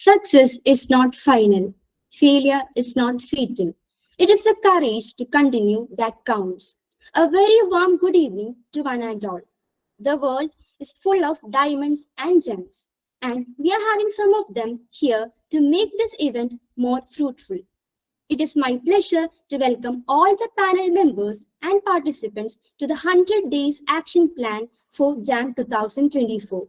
Success is not final. Failure is not fatal. It is the courage to continue that counts. A very warm good evening to one and all. The world is full of diamonds and gems, and we are having some of them here to make this event more fruitful. It is my pleasure to welcome all the panel members and participants to the 100 Days Action Plan for JAM 2024.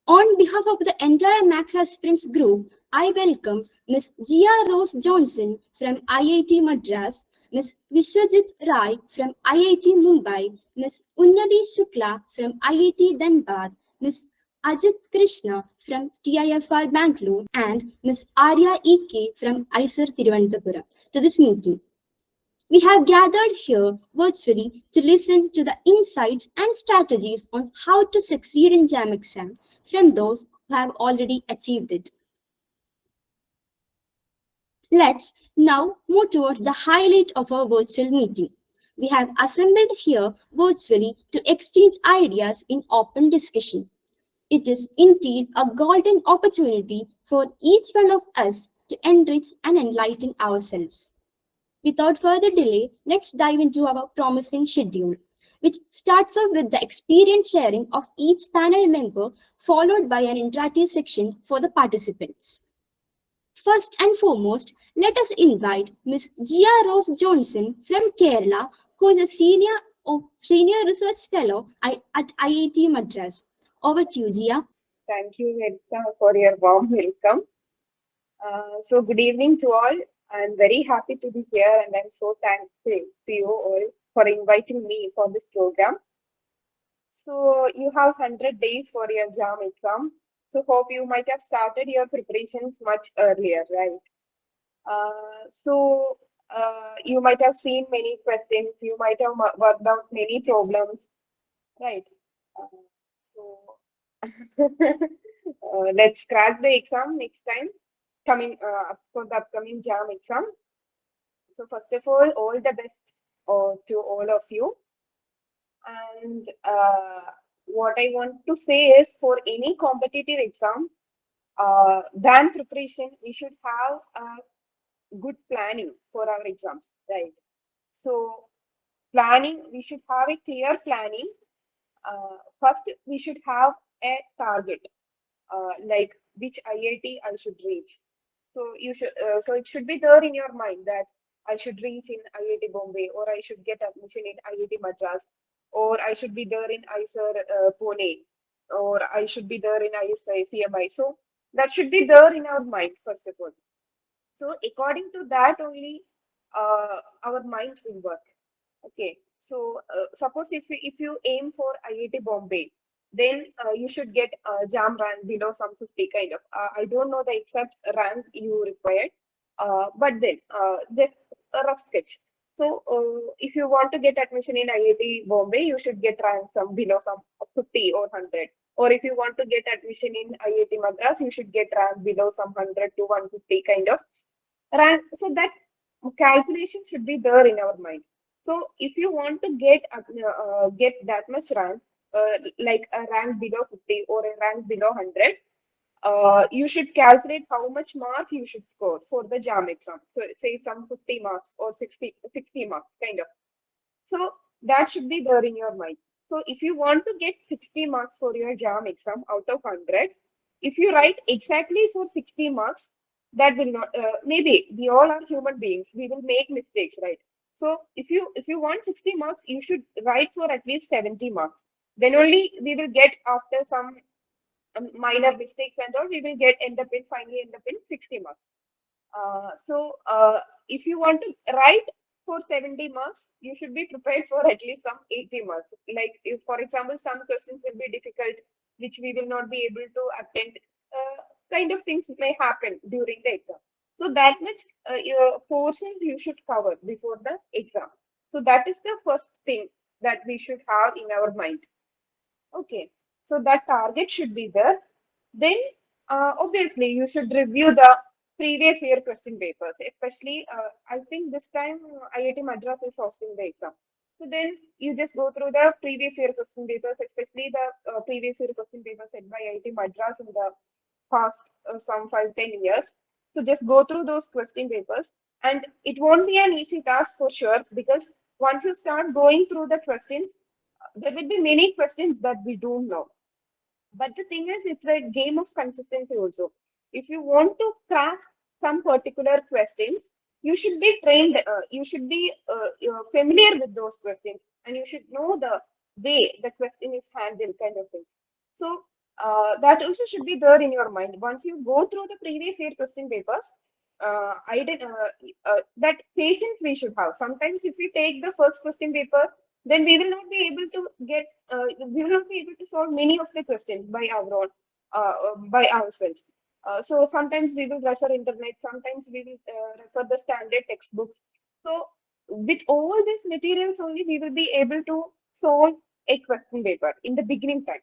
On behalf of the entire Maths Aspirants Group, I welcome Ms. Jiya Rose Johnson from IIT Madras, Ms. Vishvajeet Rai from IIT Mumbai, Ms. Unnati Shukla from IIT Dhanbad, Ms. Ajith Krishna from TIFR Bangalore, and Ms. Arya EK from IISER Thiruvananthapuram to this meeting. We have gathered here virtually to listen to the insights and strategies on how to succeed in JAM exam from those who have already achieved it. Let's now move towards the highlight of our virtual meeting. We have assembled here virtually to exchange ideas in open discussion. It is indeed a golden opportunity for each one of us to enrich and enlighten ourselves. Without further delay, let's dive into our promising schedule, which starts off with the experience sharing of each panel member, followed by an interactive section for the participants. First and foremost, let us invite Ms. Jiya Rose Johnson from Kerala, who is a senior research fellow at IIT Madras. Over to you, Jiya. Thank you, Eritty, for your warm welcome. So good evening to all. I'm very happy to be here, and I'm so thankful to you all for inviting me for this program. So you have 100 days for your JAM exam. So hope you might have started your preparations much earlier, right? You might have seen many questions. You might have worked out many problems, right? Let's crack the exam next time for the upcoming JAM exam. So first of all the best to all of you. And what I want to say is, for any competitive exam, than preparation, we should have a good planning for our exams, right? So planning, we should have a clear planning. First, we should have a target, like which IIT I should reach. So so it should be there in your mind that I should reach in IIT Bombay, or I should get admission in IIT Madras, or I should be there in IISER Pune, or I should be there in IISCMI. So that should be there in our mind, first of all. So according to that only, our mind will work. Okay. So suppose if you aim for IIT Bombay, then you should get JAM rank below some 50 kind of. I don't know the exact rank you required, but then just a rough sketch. So if you want to get admission in IIT Bombay, you should get rank some below some 50 or 100. Or if you want to get admission in IIT Madras, you should get rank below some 100 to 150 kind of rank. So that calculation should be there in our mind. So if you want to get that much rank, like a rank below 50 or a rank below 100, you should calculate how much mark you should score for the JAM exam. So say some 50 marks or 60 marks kind of. So that should be there in your mind. So if you want to get 60 marks for your JAM exam out of 100, if you write exactly for 60 marks, that will not, maybe we all are human beings, we will make mistakes, right? So if you want 60 marks, you should write for at least 70 marks. Then only we will get, after some minor mistakes and all, we will finally end up in 60 marks. If you want to write for 70 marks, you should be prepared for at least some 80 marks. Like if, for example, some questions will be difficult, which we will not be able to attend, kind of things may happen during the exam. So that much portions you should cover before the exam. So that is the first thing that we should have in our mind. Okay, so that target should be there. Then obviously you should review the previous year question papers, especially I think this time IIT Madras is hosting the exam. So then you just go through the previous year question papers, especially the previous year question papers set by IIT Madras in the past some 5-10 years. So just go through those question papers, and it won't be an easy task for sure, because once you start going through the questions, there will be many questions that we don't know. But the thing is, it's a game of consistency also. If you want to crack some particular questions, you should be trained, you should be familiar with those questions, and you should know the way the question is handled, kind of thing. So that also should be there in your mind. Once you go through the previous year question papers, that patience we should have. Sometimes if we take the first question paper, then we will not be able to get, we will not be able to solve many of the questions by our own, by ourselves. So sometimes we will refer internet, sometimes we will refer the standard textbooks. So with all these materials only, we will be able to solve a question paper in the beginning time.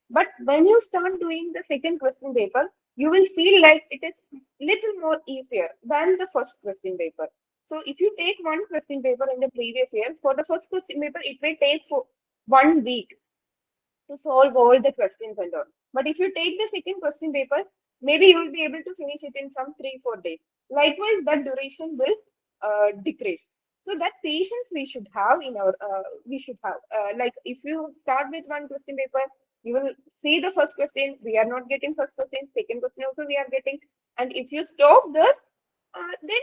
But when you start doing the second question paper, you will feel like it is little more easier than the first question paper. So if you take one question paper in the previous year, for the first question paper, it may take for 1 week to solve all the questions and all. But if you take the second question paper, maybe you will be able to finish it in some 3-4 days. Likewise, that duration will decrease. So that patience we should have in our, we should have. Like if you start with one question paper, you will see the first question, we are not getting first question, second question also we are getting. And if you stop there, then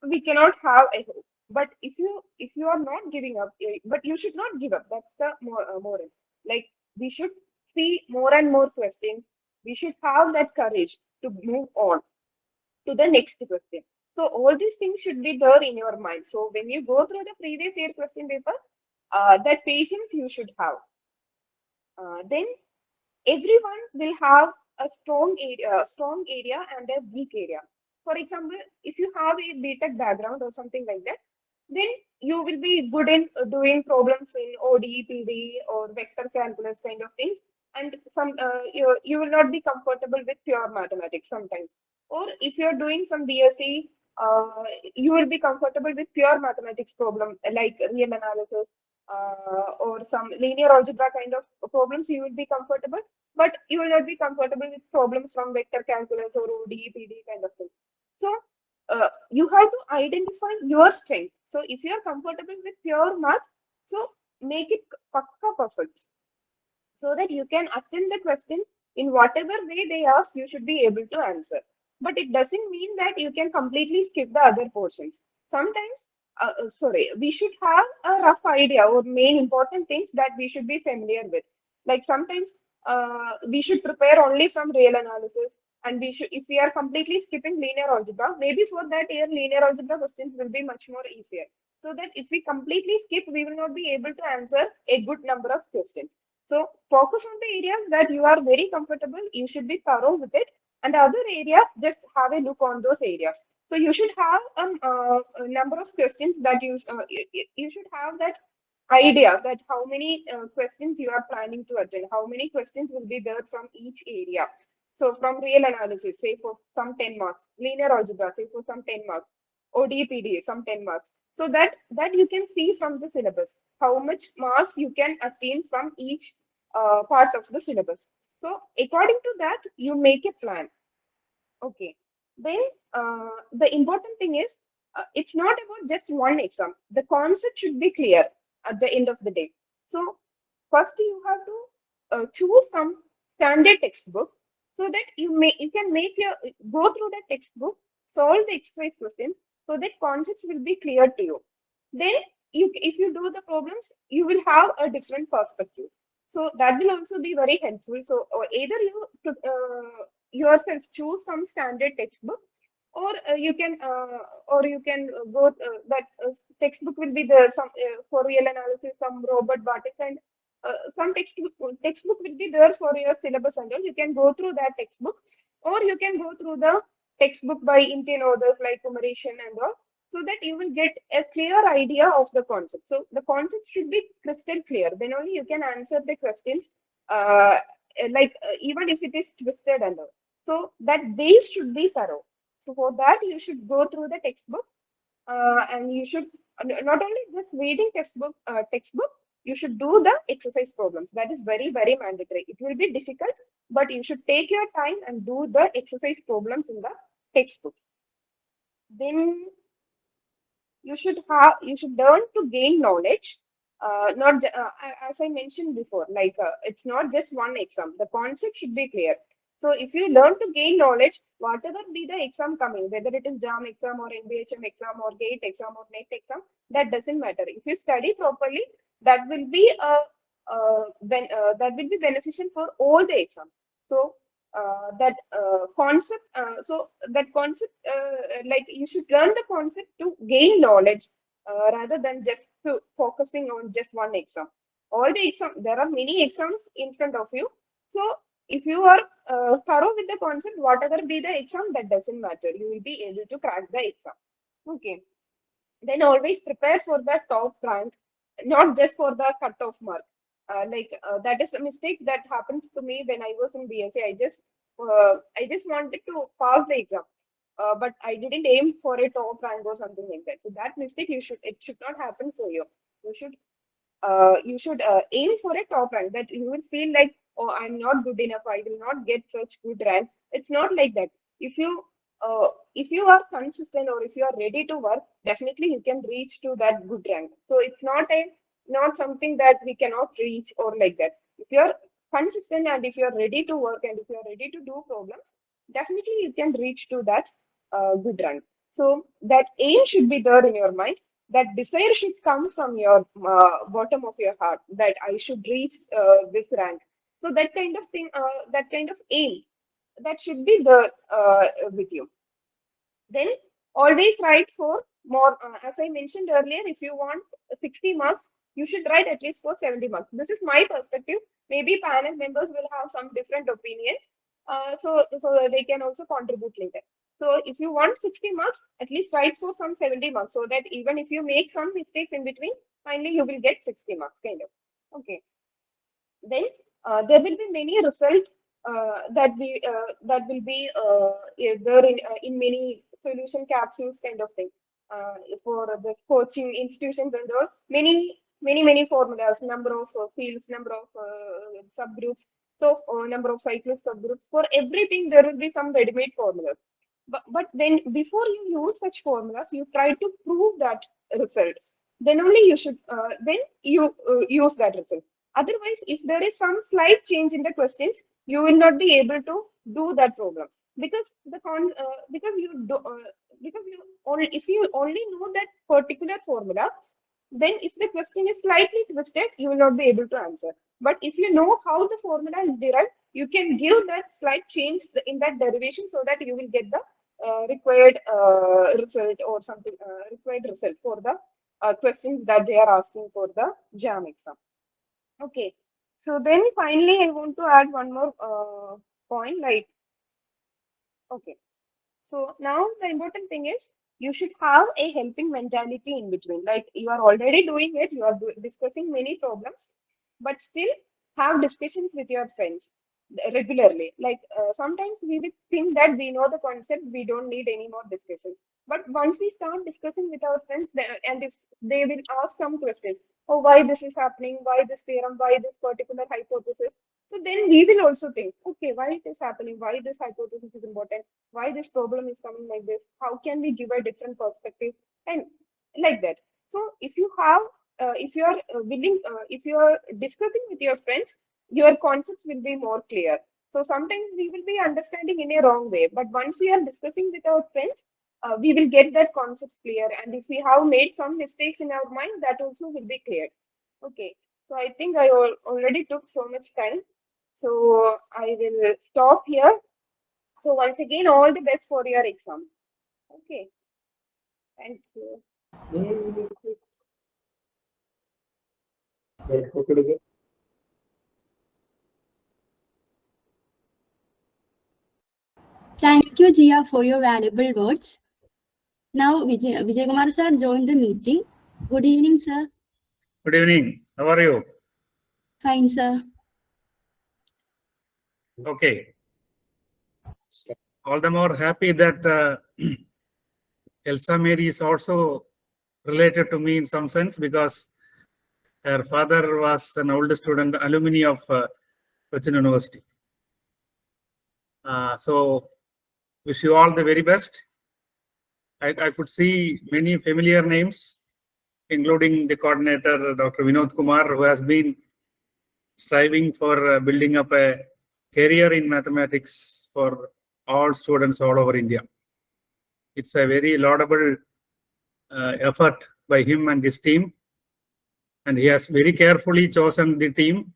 we cannot have a hope. But if you are not giving up, but you should not give up. That's the moral. Like we should see more and more questions. We should have that courage to move on to the next question. So all these things should be there in your mind. So when you go through the previous year question paper, that patience you should have. Then everyone will have a strong area and a weak area. For example, if you have a BTech background or something like that, then you will be good in doing problems in OD, PD, or vector calculus kind of things. And you will not be comfortable with pure mathematics sometimes. Or if you're doing some BSc, you will be comfortable with pure mathematics problem like real analysis or some linear algebra kind of problems. You will be comfortable, but you will not be comfortable with problems from vector calculus or OD, PD kind of things. So you have to identify your strength. So if you are comfortable with pure math, so make it pakka perfect, so that you can attend the questions in whatever way they ask, you should be able to answer. But it doesn't mean that you can completely skip the other portions. Sometimes, we should have a rough idea or main important things that we should be familiar with. Like sometimes we should prepare only from real analysis, and we should, if we are completely skipping linear algebra, maybe for that year linear algebra questions will be much more easier. So that if we completely skip, we will not be able to answer a good number of questions. So focus on the areas that you are very comfortable. You should be thorough with it, and other areas just have a look on those areas. So you should have a number of questions that you should have that idea that how many questions you are planning to attend, how many questions will be there from each area. So from real analysis, say for some 10 marks, linear algebra, say for some 10 marks, ODPD, some 10 marks. So that you can see from the syllabus, how much marks you can attain from each part of the syllabus. So according to that, you make a plan. Okay. Then the important thing is, it's not about just one exam. The concept should be clear at the end of the day. So first you have to choose some standard textbook, so that you can make your go through the textbook, solve the exercise questions, so that concepts will be clear to you. Then if you do the problems, you will have a different perspective. So that will also be very helpful. So either you yourself choose some standard textbook, or you can go that textbook will be there, some for real analysis, some Robert Bartek, and some textbook will be there for your syllabus and all. You can go through that textbook, or you can go through the textbook by Indian authors like Kumarishan and all, so that you will get a clear idea of the concept. So the concept should be crystal clear. Then only you can answer the questions, even if it is twisted and all. So that base should be thorough. So for that, you should go through the textbook, and you should not only just reading textbook, you should do the exercise problems. That is very, very mandatory. It will be difficult, but you should take your time and do the exercise problems in the textbooks. Then you should learn to gain knowledge. Not as I mentioned before, like it's not just one exam. The concept should be clear. So if you learn to gain knowledge, whatever be the exam coming, whether it is JAM exam or NBHM exam or GATE exam or NET exam, that doesn't matter. If you study properly, that will be that will be beneficial for all the exams. So that concept, like you should learn the concept to gain knowledge rather than just to focusing on just one exam. All the exam, there are many exams in front of you. So if you are thorough with the concept, whatever be the exam, that doesn't matter. You will be able to crack the exam. Okay. Then always prepare for the top rank, not just for the cutoff mark. That is a mistake that happened to me when I was in BSc. I just wanted to pass the exam, but I didn't aim for a top rank or something like that. So that mistake it should not happen for you. You should aim for a top rank, that you will feel like, oh, I'm not good enough, I will not get such good rank. It's not like that. If you are consistent, or if you are ready to work, definitely you can reach to that good rank. So it's not something that we cannot reach or like that. If you are consistent and if you are ready to work and if you are ready to do problems, definitely you can reach to that good rank. So that aim should be there in your mind. That desire should come from your bottom of your heart, that I should reach this rank. So that kind of thing, that kind of aim, that should be there with you. Then always write for more. As I mentioned earlier, if you want 60 marks, you should write at least for 70 marks. This is my perspective. Maybe panel members will have some different opinion. So they can also contribute later. So if you want 60 marks, at least write for some 70 marks, so that even if you make some mistakes in between, finally you will get 60 marks kind of. Okay. Then there will be many results that will be there in many solution capsules kind of thing for this coaching institutions and all. Many formulas, number of fields, number of subgroups. So number of cyclic subgroups. For everything, there will be some ready-made formulas. But then before you use such formulas, you try to prove that result. Then only you should use that result. Otherwise, if there is some slight change in the questions, you will not be able to do that problem, because if you only know that particular formula, then if the question is slightly twisted, you will not be able to answer. But if you know how the formula is derived, you can give that slight change in that derivation, so that you will get the required result or something required result for the questions that they are asking for the JAM exam. Okay, so then finally I want to add one more point, like, okay, so now the important thing is you should have a helping mentality in between. Like, you are already doing it, you are discussing many problems, but still have discussions with your friends regularly. Like sometimes we will think that we know the concept, we don't need any more discussions. But once we start discussing with our friends, and if they will ask some questions, oh, why this is happening, why this theorem, why this particular hypothesis. So then we will also think, okay, why it is happening, why this hypothesis is important, why this problem is coming like this, how can we give a different perspective, and like that. So if you have, if you are willing, if you are discussing with your friends, your concepts will be more clear. So sometimes we will be understanding in a wrong way, but once we are discussing with our friends, we will get that concepts clear. And if we have made some mistakes in our mind, that also will be cleared. Okay, so I think I already took so much time. So I will stop here. So once again, all the best for your exam. Okay, thank you. Thank you, Jiya, for your valuable words. Now, Vijayakumar sir joined the meeting. Good evening, sir. Good evening. How are you? Fine, sir. Okay. All the more happy that Elsa Mary is also related to me in some sense, because Her father was an old student, alumni of Cochin University. So, wish you all the very best. I could see many familiar names, including the coordinator, Dr. Vinod Kumar, who has been striving for building up a career in mathematics for all students all over India. It's a very laudable effort by him and his team. And he has very carefully chosen the team.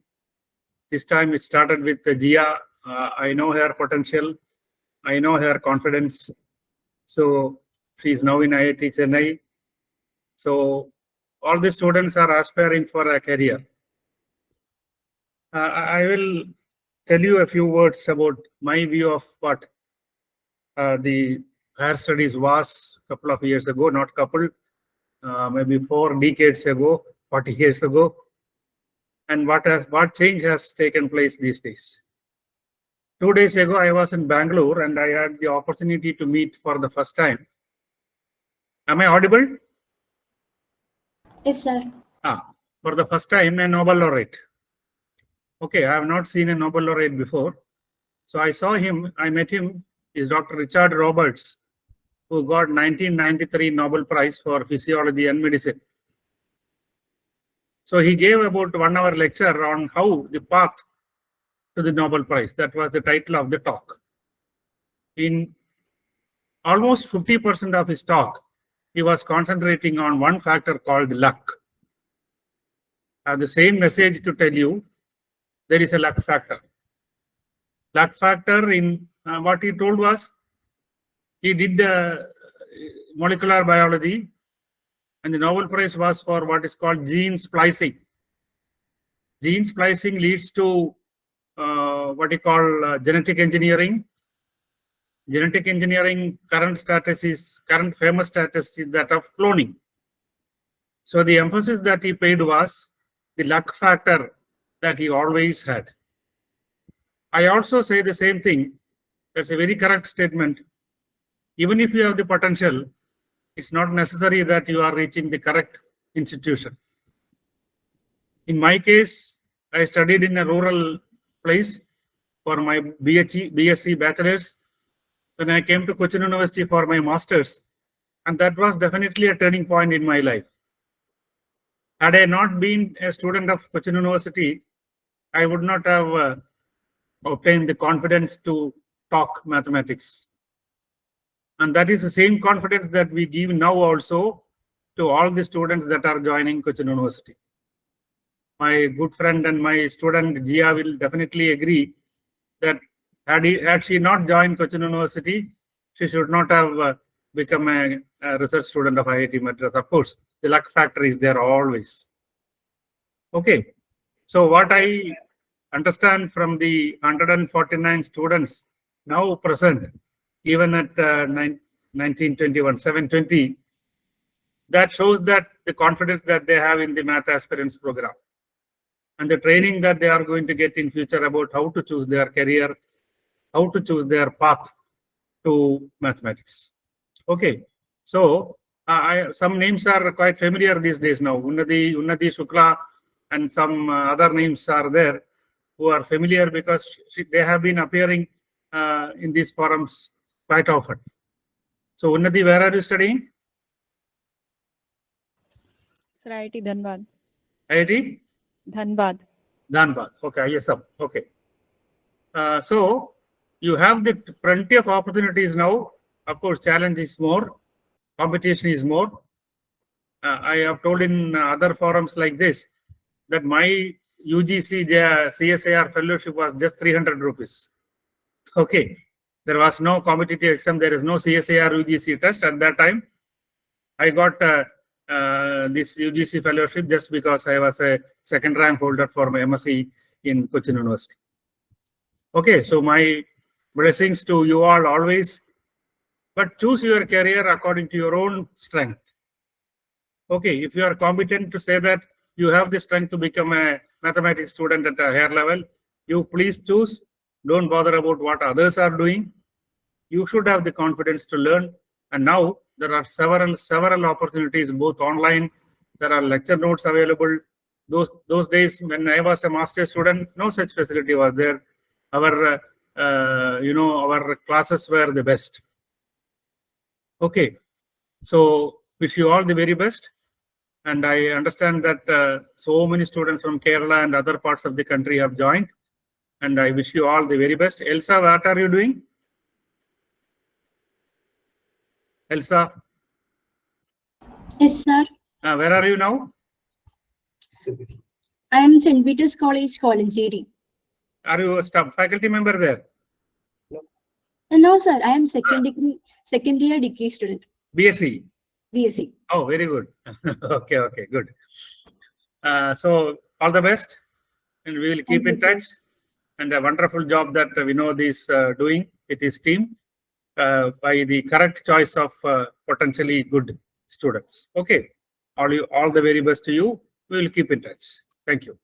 This time it started with Jiya. I know her potential. I know her confidence. So she is now in IIT Chennai. So all the students are aspiring for a career. I will tell you a few words about my view of what the higher studies was a couple of years ago, not couple, maybe 4 decades ago, 40 years ago, and what change has taken place these days. 2 days ago, I was in Bangalore and I had the opportunity to meet for the first time. Am I audible? Yes, sir. For the first time, a Nobel laureate. Okay, I have not seen a Nobel laureate before. So I saw him, I met him, is Dr. Richard Roberts, who got 1993 Nobel Prize for Physiology and Medicine. So he gave about 1 hour lecture on how the path to the Nobel Prize. That was the title of the talk. In almost 50% of his talk, he was concentrating on one factor called luck. I have the same message to tell you. There is a luck factor. Luck factor in what he told was, he did molecular biology, and the Nobel Prize was for what is called gene splicing. Gene splicing leads to what you call genetic engineering. Genetic engineering current famous status is that of cloning. So the emphasis that he paid was the luck factor that he always had. I also say the same thing. That's a very correct statement. Even if you have the potential, it's not necessary that you are reaching the correct institution. In my case, I studied in a rural place for my BSc bachelor's. When I came to Cochin University for my master's, and that was definitely a turning point in my life. Had I not been a student of Cochin University, I would not have obtained the confidence to talk mathematics. And that is the same confidence that we give now also to all the students that are joining Cochin University. My good friend and my student Jiya will definitely agree that had she not joined Cochin University, she should not have become a research student of IIT Madras. Of course, the luck factor is there always. Okay, so what I understand from the 149 students now present, even at 1921, 720, that shows that the confidence that they have in the Math Aspirants program and the training that they are going to get in future about how to choose their career, how to choose their path to mathematics. Okay, so some names are quite familiar these days now. Unnati Shukla and some other names are there who are familiar because they have been appearing in these forums quite often. So Unnati, where are you studying? Sir, IIT Dhanbad. IIT? Dhanbad. Dhanbad. Okay, yes, sir. Okay. So you have the plenty of opportunities now. Of course, challenge is more, competition is more. I have told in other forums like this that my UGC CSIR fellowship was just 300 rupees. Okay, there was no competitive exam. There is no CSIR UGC test at that time. I got this UGC fellowship just because I was a second rank holder for my MSc in Cochin University. Okay, so my blessings to you all always, but choose your career according to your own strength. Okay, if you are competent to say that you have the strength to become a mathematics student at a higher level, you please choose. Don't bother about what others are doing. You should have the confidence to learn. And now there are several opportunities, both online. There are lecture notes available. Those days when I was a master student, no such facility was there. Our our classes were the best. Okay, so wish you all the very best. And I understand that so many students from Kerala and other parts of the country have joined. And I wish you all the very best. Elsa, what are you doing? Elsa? Yes, sir. Where are you now? I am St. Peter's College, Tirur. Are you a staff faculty member there? No, sir. I am second year degree student. BSc? BSc. Oh, very good. Okay, good. So all the best, and we will keep in touch. And a wonderful job that Vinod is doing with his team by the correct choice of potentially good students. Okay, all the very best to you. We will keep in touch. Thank you.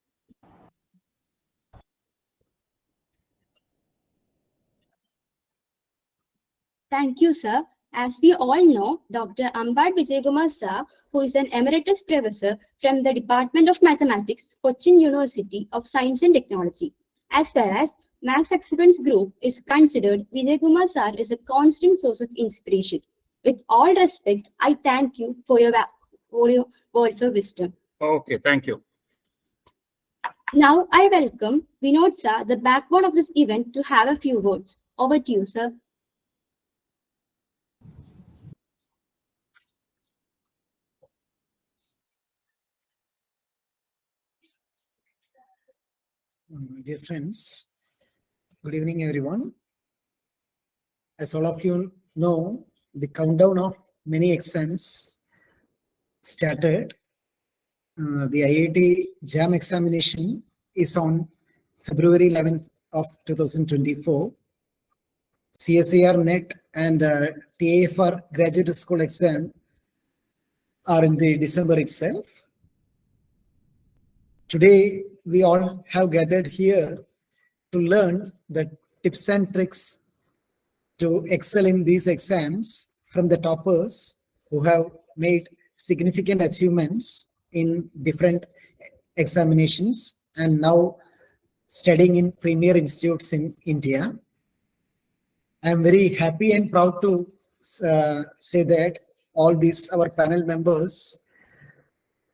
Thank you, sir. As we all know, Dr. Ambat Vijayakumar sir, who is an emeritus professor from the Department of Mathematics, Cochin University of Science and Technology. As far as Maths Aspirants Group is considered, Vijayakumar sir is a constant source of inspiration. With all respect, I thank you for your words of wisdom. Okay, thank you. Now I welcome Vinod sir, the backbone of this event, to have a few words. Over to you, sir. Dear friends, good evening, everyone. As all of you know, the countdown of many exams started. The IIT JAM examination is on February 11th of 2024. CSIR NET and TIFR graduate school exam are in the December itself. Today, we all have gathered here to learn the tips and tricks to excel in these exams from the toppers who have made significant achievements in different examinations and now studying in premier institutes in India. I am very happy and proud to say that all these our panel members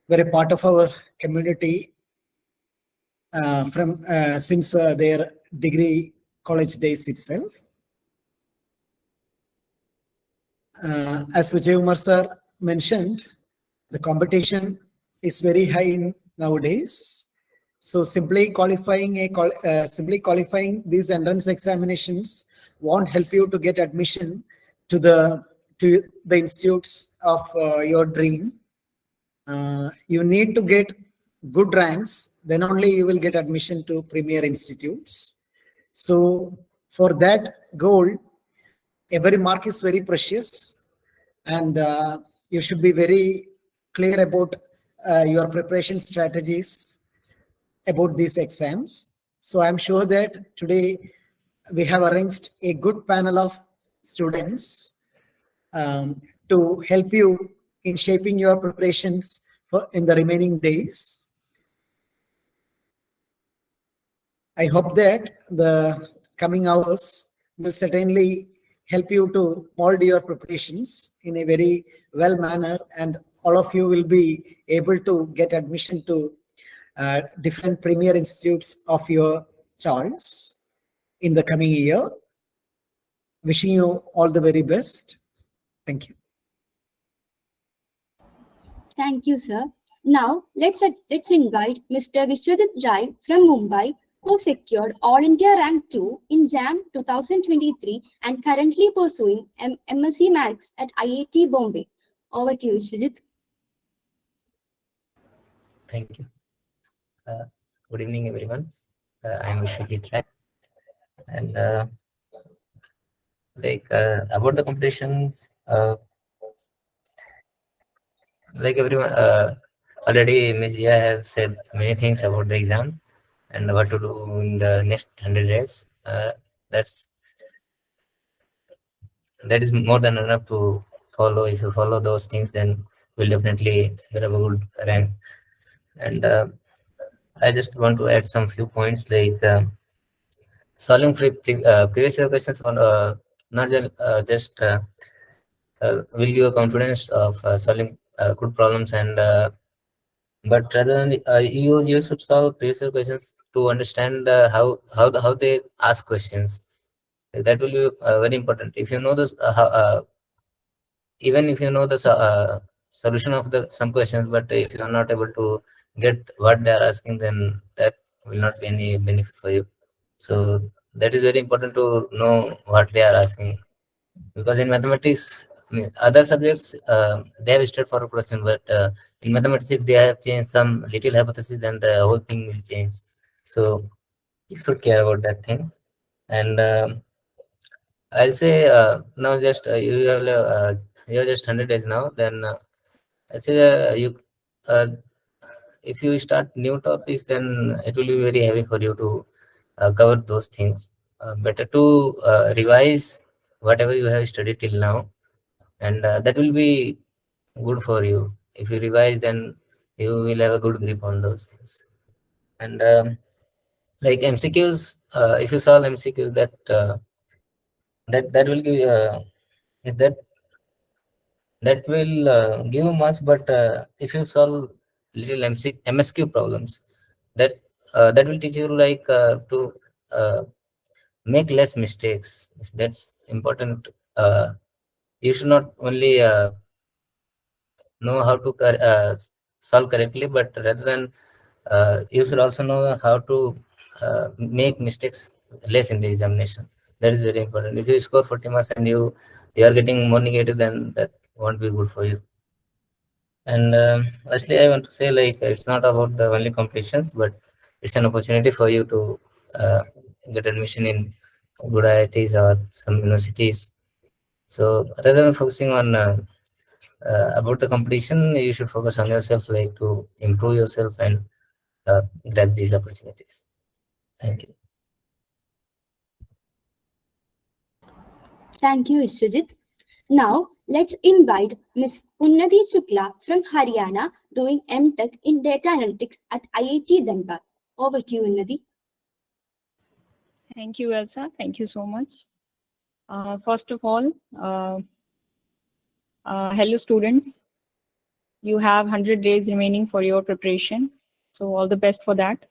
were a part of our community since their degree college days itself. As Vijayakumar sir mentioned, the competition is very high nowadays. So simply qualifying these entrance examinations won't help you to get admission to the institutes of your dream. You need to get good ranks, then only you will get admission to premier institutes. So for that goal, every mark is very precious, and you should be very clear about your preparation strategies about these exams. So I'm sure that today we have arranged a good panel of students to help you in shaping your preparations in the remaining days. I hope that the coming hours will certainly help you to mold your preparations in a very well manner, and all of you will be able to get admission to different premier institutes of your choice in the coming year. Wishing you all the very best. Thank you. Thank you, sir. Now let's invite Mr. Vishvajeet Rai from Mumbai, who secured All India Rank 2 in JAM 2023 and currently pursuing MSc Maths at IIT Bombay. Over to you, Vishvajeet. Thank you. Good evening, everyone. I am Vishvajeet Rai. And about the competitions, like everyone, already Ms. Jiya have said many things about the exam and what to do in the next 100 days. That is more than enough to follow. If you follow those things, then we'll definitely get a good rank. And I just want to add some few points like solving previous year questions on not just will give a confidence of solving good problems, and but rather than you should solve previous year questions to understand how they ask questions. That will be very important. If you know this, even if you know the solution of the some questions, but if you are not able to get what they are asking, then that will not be any benefit for you. So that is very important to know what they are asking, because in mathematics, I mean, other subjects they have straightforward question, but in mathematics, if they have changed some little hypothesis, then the whole thing will change. So you should care about that thing. And I'll say now just you have just 100 days now. Then I say if you start new topics, then it will be very heavy for you to cover those things. Better to revise whatever you have studied till now, and that will be good for you. If you revise, then you will have a good grip on those things. And like MCQs, if you solve MCQs, that will give is that will give you much. But if you solve little MSQ problems, that will teach you like to make less mistakes. That's important. You should not only know how to solve correctly, but rather than you should also know how to make mistakes less in the examination. That is very important. If you score 40 marks and you are getting more negative, then that won't be good for you. And lastly, I want to say, like, it's not about the only competitions, but it's an opportunity for you to get admission in good IITs or some universities. So rather than focusing on about the competition, you should focus on yourself, like to improve yourself and grab these opportunities. Thank you. Thank you, Vishvajeet. Now, let's invite Ms. Unnati Shukla from Haryana doing M.Tech in Data Analytics at IIT Dhanbad. Over to you, Unnati. Thank you, Elsa. Thank you so much. First of all, hello students. You have 100 days remaining for your preparation. So all the best for that.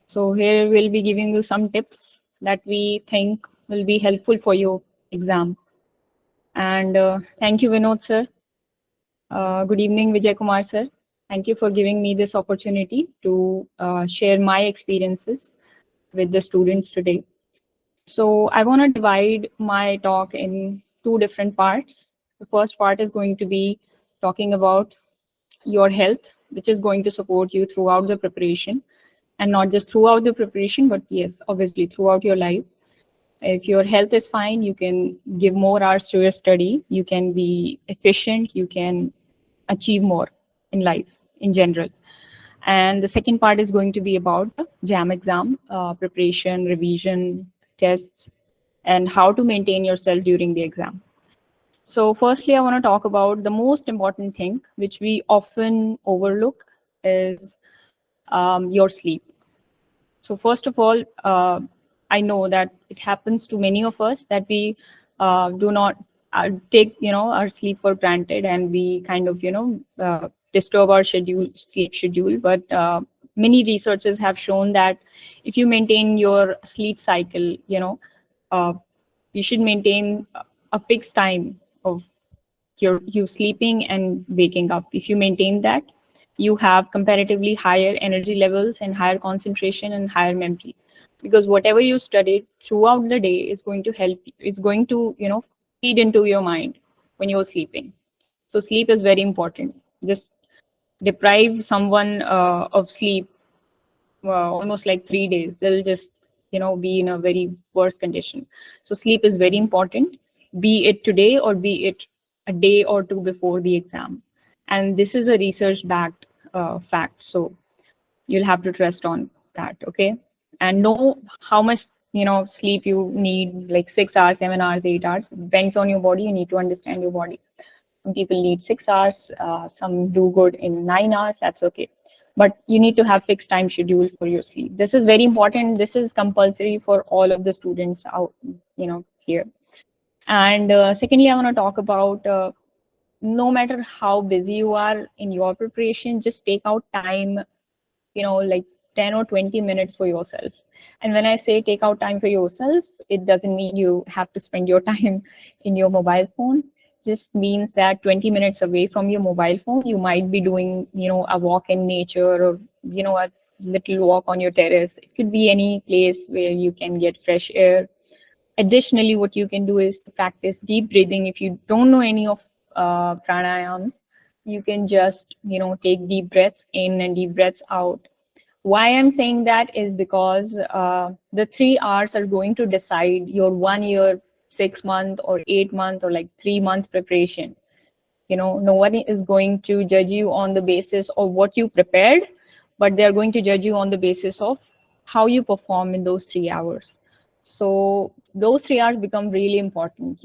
So here we'll be giving you some tips that we think will be helpful for your exam. And thank you, Vinod sir. Good evening, Vijayakumar sir. Thank you for giving me this opportunity to share my experiences with the students today. So I want to divide my talk in two different parts. The first part is going to be talking about your health, which is going to support you throughout the preparation, and not just throughout the preparation, but yes, obviously throughout your life. If your health is fine, you can give more hours to your study, you can be efficient, you can achieve more in life in general. And the second part is going to be about the JAM exam preparation, revision, tests, and how to maintain yourself during the exam. So firstly, I want to talk about the most important thing, which we often overlook, is your sleep. So first of all, I know that it happens to many of us that we do not take our sleep for granted, and we kind of disturb our sleep schedule. But many researchers have shown that if you maintain your sleep cycle, you should maintain a fixed time of you sleeping and waking up. If you maintain that, you have comparatively higher energy levels and higher concentration and higher memory, because whatever you studied throughout the day is going to help, is going to feed into your mind when you're sleeping. So sleep is very important. Just deprive someone of sleep almost like 3 days, they'll just be in a very worse condition. So sleep is very important, be it today or be it a day or two before the exam. And this is a research backed fact, so you'll have to trust on that. Okay, and know how much sleep you need, like 6 hours, 7 hours, 8 hours, depends on your body. You need to understand your body. Some people need 6 hours, some do good in 9 hours, that's okay. but you need to have fixed time schedule for your sleep. This is very important. This is compulsory for all of the students out, here. And secondly, I want to talk about no matter how busy you are in your preparation, just take out time, like 10 or 20 minutes for yourself. And when I say take out time for yourself, it doesn't mean you have to spend your time in your mobile phone. Just means that 20 minutes away from your mobile phone, you might be doing, a walk in nature, or, a little walk on your terrace. It could be any place where you can get fresh air. Additionally, what you can do is to practice deep breathing. If you don't know any of pranayams, you can just, take deep breaths in and deep breaths out. Why I'm saying that is because the 3 hours are going to decide your 1 year, 6 month, or 8 month, or like 3 month preparation. Nobody is going to judge you on the basis of what you prepared, but they're going to judge you on the basis of how you perform in those 3 hours. So those 3 hours become really important.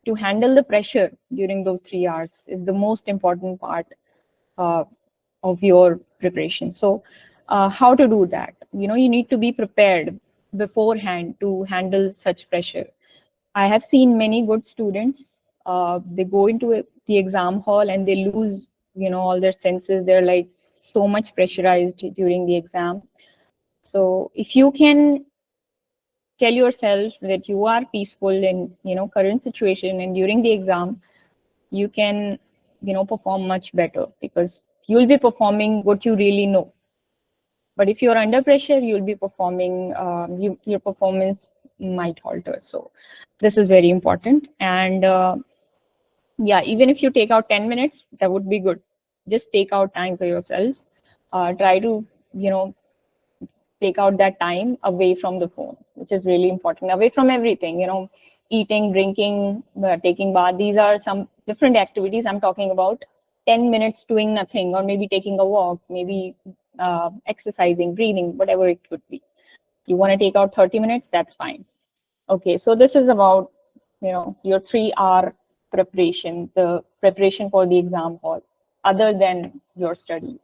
To handle the pressure during those 3 hours is the most important part of your preparation. So how to do that? You need to be prepared beforehand to handle such pressure. I have seen many good students, they go into the exam hall and they lose, all their senses. They're like so much pressurized during the exam. So if you can tell yourself that you are peaceful in, current situation, and during the exam, you can, perform much better, because you'll be performing what you really know. But if you're under pressure, you'll be performing, your performance might alter. So this is very important. And yeah, even if you take out 10 minutes, that would be good. Just take out time for yourself. Try to, take out that time away from the phone, which is really important, away from everything, eating, drinking, taking bath. These are some different activities. I'm talking about 10 minutes doing nothing, or maybe taking a walk, maybe exercising, breathing, whatever it could be. You want to take out 30 minutes, that's fine. Okay, so this is about, your 3 hour preparation, the preparation for the exam hall, other than your studies.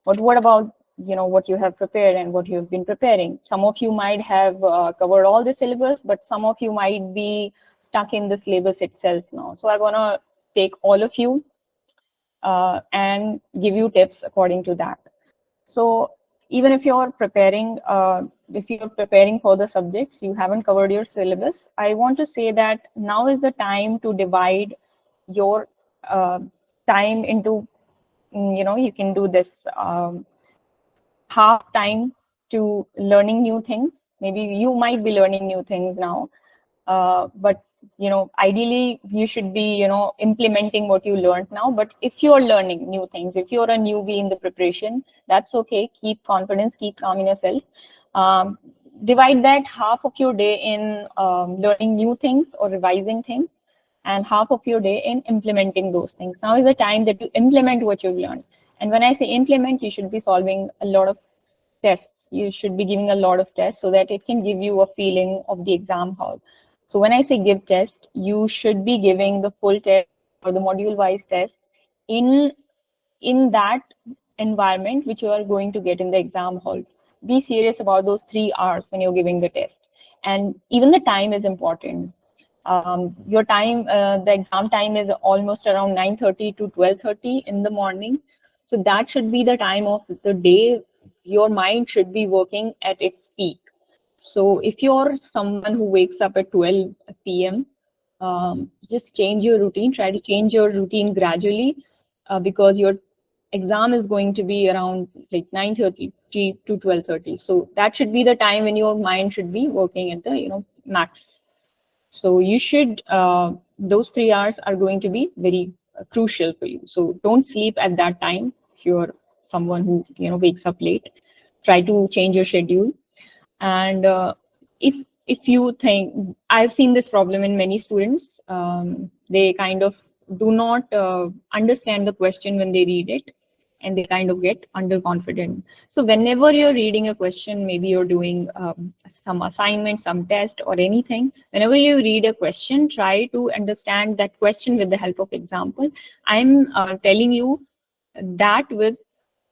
But what about, what you have prepared and what you have been preparing? Some of you might have covered all the syllabus, but some of you might be stuck in the syllabus itself now. So I want to take all of you and give you tips according to that. So even if you're preparing, for the subjects, you haven't covered your syllabus, I want to say that now is the time to divide your time into, you can do this half time to learning new things. Maybe you might be learning new things now, but ideally you should be implementing what you learned now. But if you're learning new things, if you're a newbie in the preparation, that's okay. Keep confidence, keep calm in yourself. Divide that half of your day in learning new things or revising things, and half of your day in implementing those things. Now is the time that you implement what you've learned. And when I say implement, you should be solving a lot of tests. You should be giving a lot of tests so that it can give you a feeling of the exam hall. So when I say give test, you should be giving the full test or the module-wise test in that environment which you are going to get in the exam hall. Be serious about those 3 hours when you're giving the test. And even the time is important. Your time, the exam time is almost around 9:30 to 12:30 in the morning. So that should be the time of the day your mind should be working at its peak. So if you're someone who wakes up at 12 p.m., just change your routine. Try to change your routine gradually, because your exam is going to be around like 9:30 to 12:30. So that should be the time when your mind should be working at the max. So you should, those 3 hours are going to be very crucial for you. So don't sleep at that time. If you're someone who wakes up late, try to change your schedule. And if you think, I've seen this problem in many students, they kind of do not understand the question when they read it, and they kind of get underconfident. So whenever you're reading a question, maybe you're doing some assignment, some test or anything, whenever you read a question, try to understand that question with the help of example. I'm telling you that with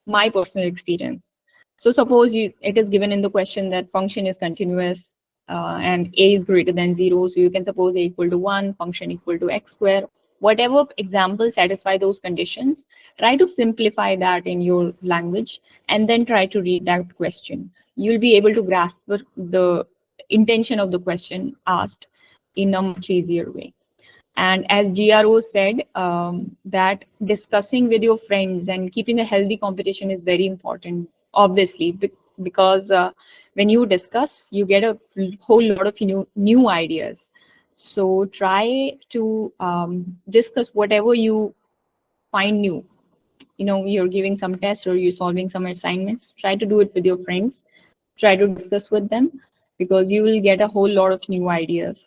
my personal experience. So suppose it is given in the question that function is continuous and a is greater than 0. So you can suppose a equal to 1, function equal to x square. Whatever example satisfy those conditions, try to simplify that in your language and then try to read that question. You'll be able to grasp the intention of the question asked in a much easier way. And as Jiya Rose said, that discussing with your friends and keeping a healthy competition is very important, obviously, because when you discuss, you get a whole lot of new ideas. So try to discuss whatever you find new. You're giving some tests or you're solving some assignments. Try to do it with your friends. Try to discuss with them because you will get a whole lot of new ideas.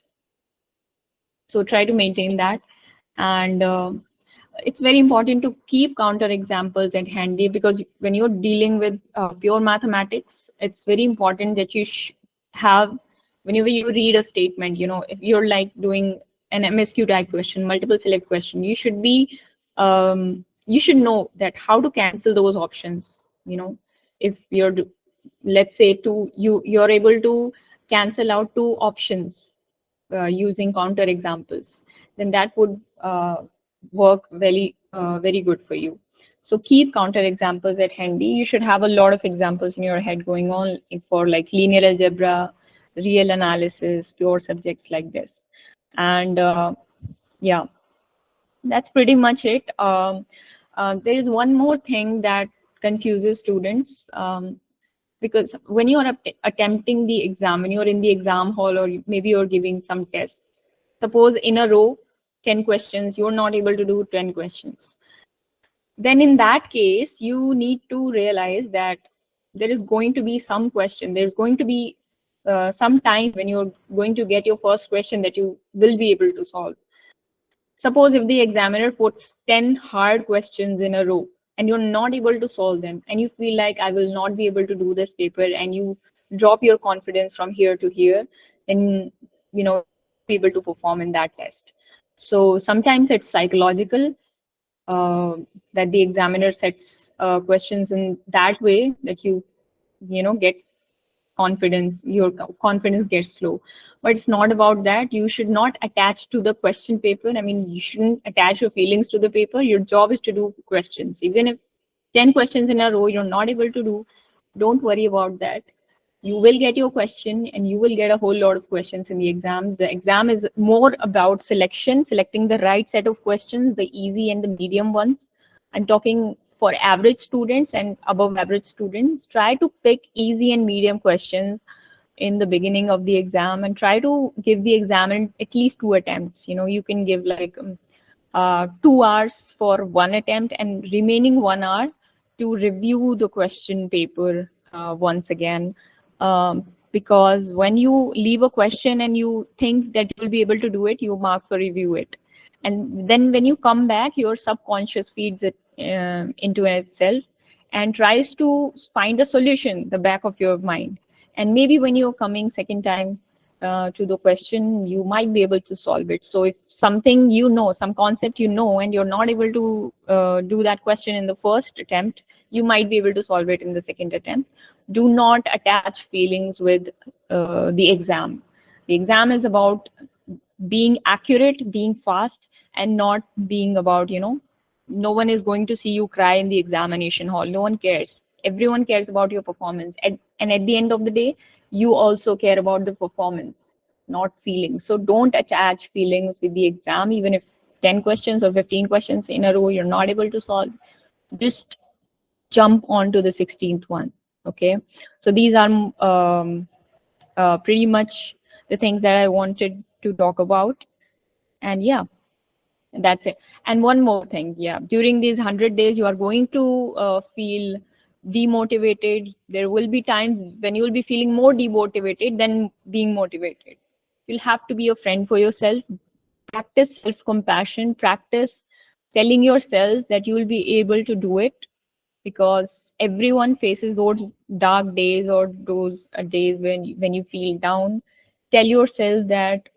So try to maintain that. And it's very important to keep counter examples at handy, because when you're dealing with pure mathematics, it's very important that you have, whenever you read a statement, if you're like doing an MSQ type question, multiple select question, you should be, you should know that how to cancel those options. If you're, let's say you're able to cancel out 2 options using counter examples, then that would work very good for you. So keep counter examples at handy. You should have a lot of examples in your head going on for like linear algebra, real analysis, pure subjects like this. And yeah, that's pretty much it. There is one more thing that confuses students. Because when you are attempting the exam, when you're in the exam hall, or maybe you're giving some test, suppose in a row, 10 questions, you're not able to do 10 questions. Then in that case, you need to realize that there is going to be some question, there's going to be some time when you're going to get your first question that you will be able to solve. Suppose if the examiner puts 10 hard questions in a row and you're not able to solve them, and you feel like I will not be able to do this paper, and you drop your confidence from here to here, then be able to perform in that test. So sometimes it's psychological, that the examiner sets questions in that way that you get confidence, your confidence gets low. But it's not about that. You should not attach to the question paper. I mean, you shouldn't attach your feelings to the paper. Your job is to do questions. Even if 10 questions in a row you're not able to do, don't worry about that. You will get your question, and you will get a whole lot of questions in the exam. The exam is more about selecting the right set of questions, the easy and the medium ones. I'm talking for average students and above average students. Try to pick easy and medium questions in the beginning of the exam, and try to give the examiner at least 2 attempts. You can give like 2 hours for 1 attempt, and remaining 1 hour to review the question paper once again. Because when you leave a question and you think that you'll be able to do it, you mark for review it. And then when you come back, your subconscious feeds it into itself and tries to find a solution, the back of your mind. And maybe when you're coming second time to the question, you might be able to solve it. So if something some concept and you're not able to do that question in the first attempt, you might be able to solve it in the second attempt. Do not attach feelings with the exam. The exam is about being accurate, being fast, and not being about, no one is going to see you cry in the examination hall. No one cares. Everyone cares about your performance. And at the end of the day, you also care about the performance, not feelings. So don't attach feelings with the exam. Even if 10 questions or 15 questions in a row you're not able to solve, just jump onto the 16th one. Okay, so these are pretty much the things that I wanted to talk about. And yeah, that's it. And one more thing, during these 100 days, you are going to feel demotivated. There will be times when you will be feeling more demotivated than being motivated. You'll have to be a friend for yourself. Practice self-compassion. Practice telling yourself that you will be able to do it, because everyone faces those dark days or those days when you feel down. Tell yourself that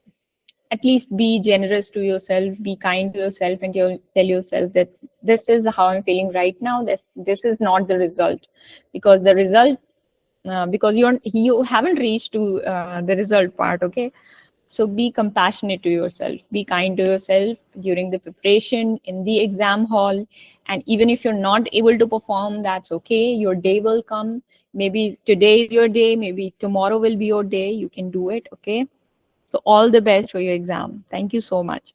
at least be generous to yourself, be kind to yourself, and tell yourself that this is how I'm feeling right now. This is not the result, because the result, because you haven't reached to the result part. Okay, so be compassionate to yourself, be kind to yourself during the preparation in the exam hall. And even if you're not able to perform, that's okay. Your day will come. Maybe today is your day, maybe tomorrow will be your day. You can do it. Okay, so all the best for your exam. Thank you so much.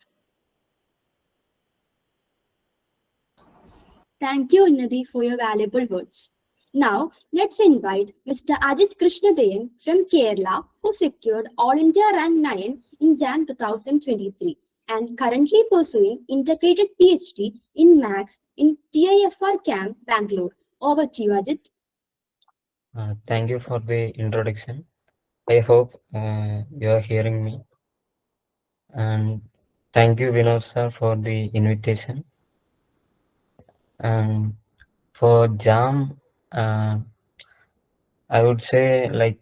Thank you, Unnati, for your valuable words. Now, let's invite Mr. Ajith Krishna Deyan from Kerala, who secured All India Rank 9 in Jan 2023 and currently pursuing integrated PhD in Maths in TIFR CAM Bengaluru. Over to you, Ajith. Thank you for the introduction. I hope you are hearing me. And thank you, Vinod sir, for the invitation. And for JAM, I would say like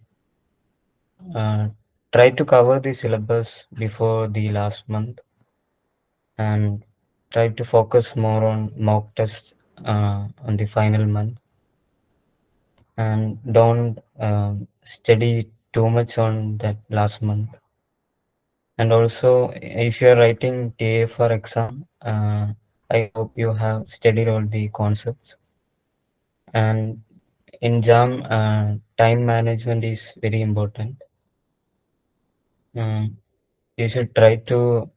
try to cover the syllabus before the last month and try to focus more on mock tests on the final month, and don't study too much on that last month. And also, if you are writing TA for exam, I hope you have studied all the concepts. And in JAM, time management is very important. You should try to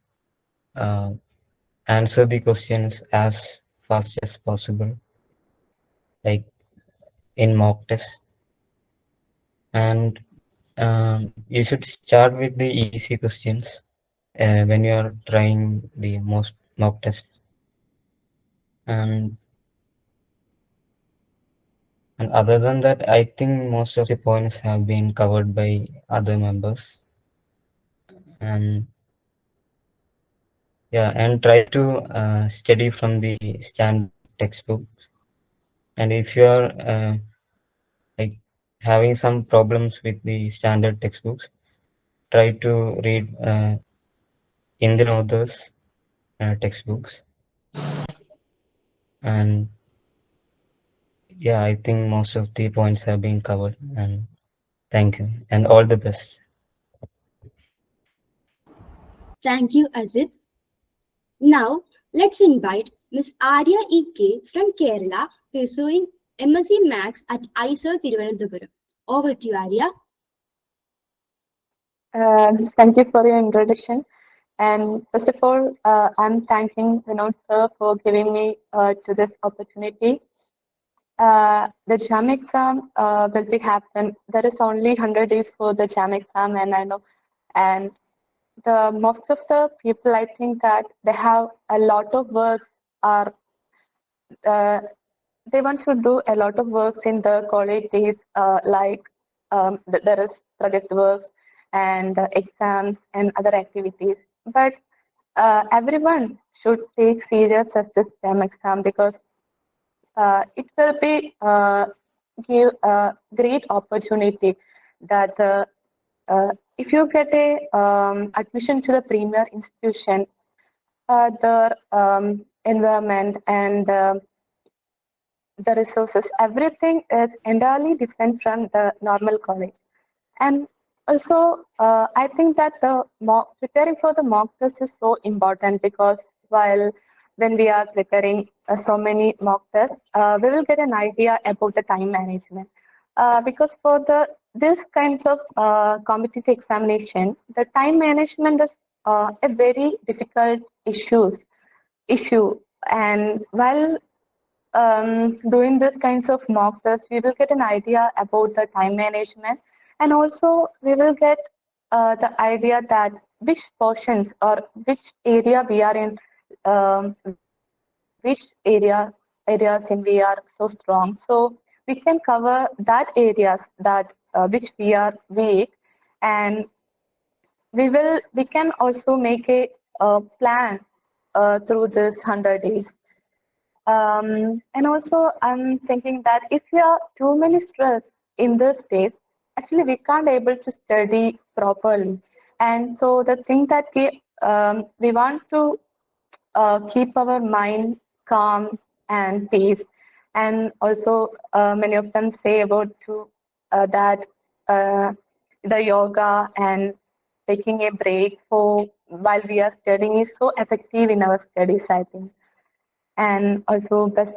answer the questions as fast as possible, like in mock test. And you should start with the easy questions when you are trying the most mock test. And other than that, I think most of the points have been covered by other members. And yeah, and try to study from the standard textbooks. And if you are like having some problems with the standard textbooks, try to read Indian authors textbooks. And yeah, I think most of the points have been covered. And thank you and all the best. Thank you, Ajith. Now, let's invite Ms. Arya EK from Kerala, pursuing MSc Maths at IISER Thiruvananthapuram. Over to you, Arya. Thank you for your introduction. And first of all, I'm thanking Vinod sir for giving me to this opportunity. The JAM exam will be happen. There is only 100 days for the JAM exam, and I know, and the most of the people, I think that they have a lot of works, are they want to do a lot of works in the college days, like there is project works and exams and other activities. But everyone should take serious as this STEM exam, because it will be give a great opportunity that if you get a admission to the premier institution, the environment and the resources, everything is entirely different from the normal college. And also, I think that the preparing for the mock test is so important, because when we are preparing so many mock tests, we will get an idea about the time management. Because for this kinds of competitive examination, the time management is a very difficult issue. And while doing this kinds of mock tests, we will get an idea about the time management, and also we will get the idea that which portions or which area we are in, which areas in we are so strong. So we can cover that areas that which we are weak, and we can also make a plan through this 100 days. And also, I'm thinking that if we are too many stress in this days, actually we can't able to study properly. And so the thing that we want to keep our mind calm and peace. And also, many of them say about that the yoga and taking a break for while we are studying is so effective in our studies, I think. And also, best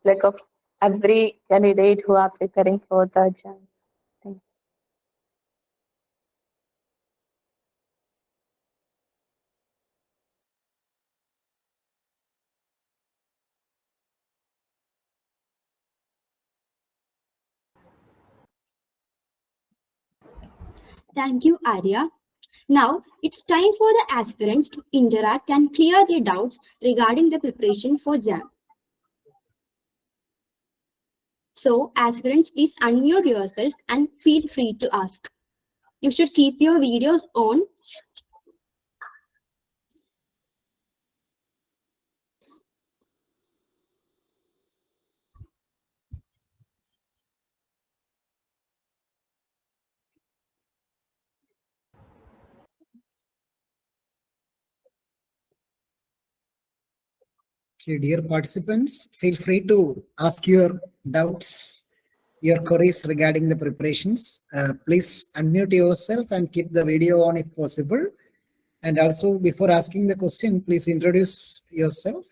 like of every candidate who are preparing for the exam. Thank Thank you, Arya. Now it's time for the aspirants to interact and clear their doubts regarding the preparation for JAM. So, aspirants, please unmute yourself and feel free to ask. You should keep your videos on. Okay, dear participants, feel free to ask your doubts, your queries regarding the preparations. Please unmute yourself and keep the video on if possible. And also, before asking the question, please introduce yourself.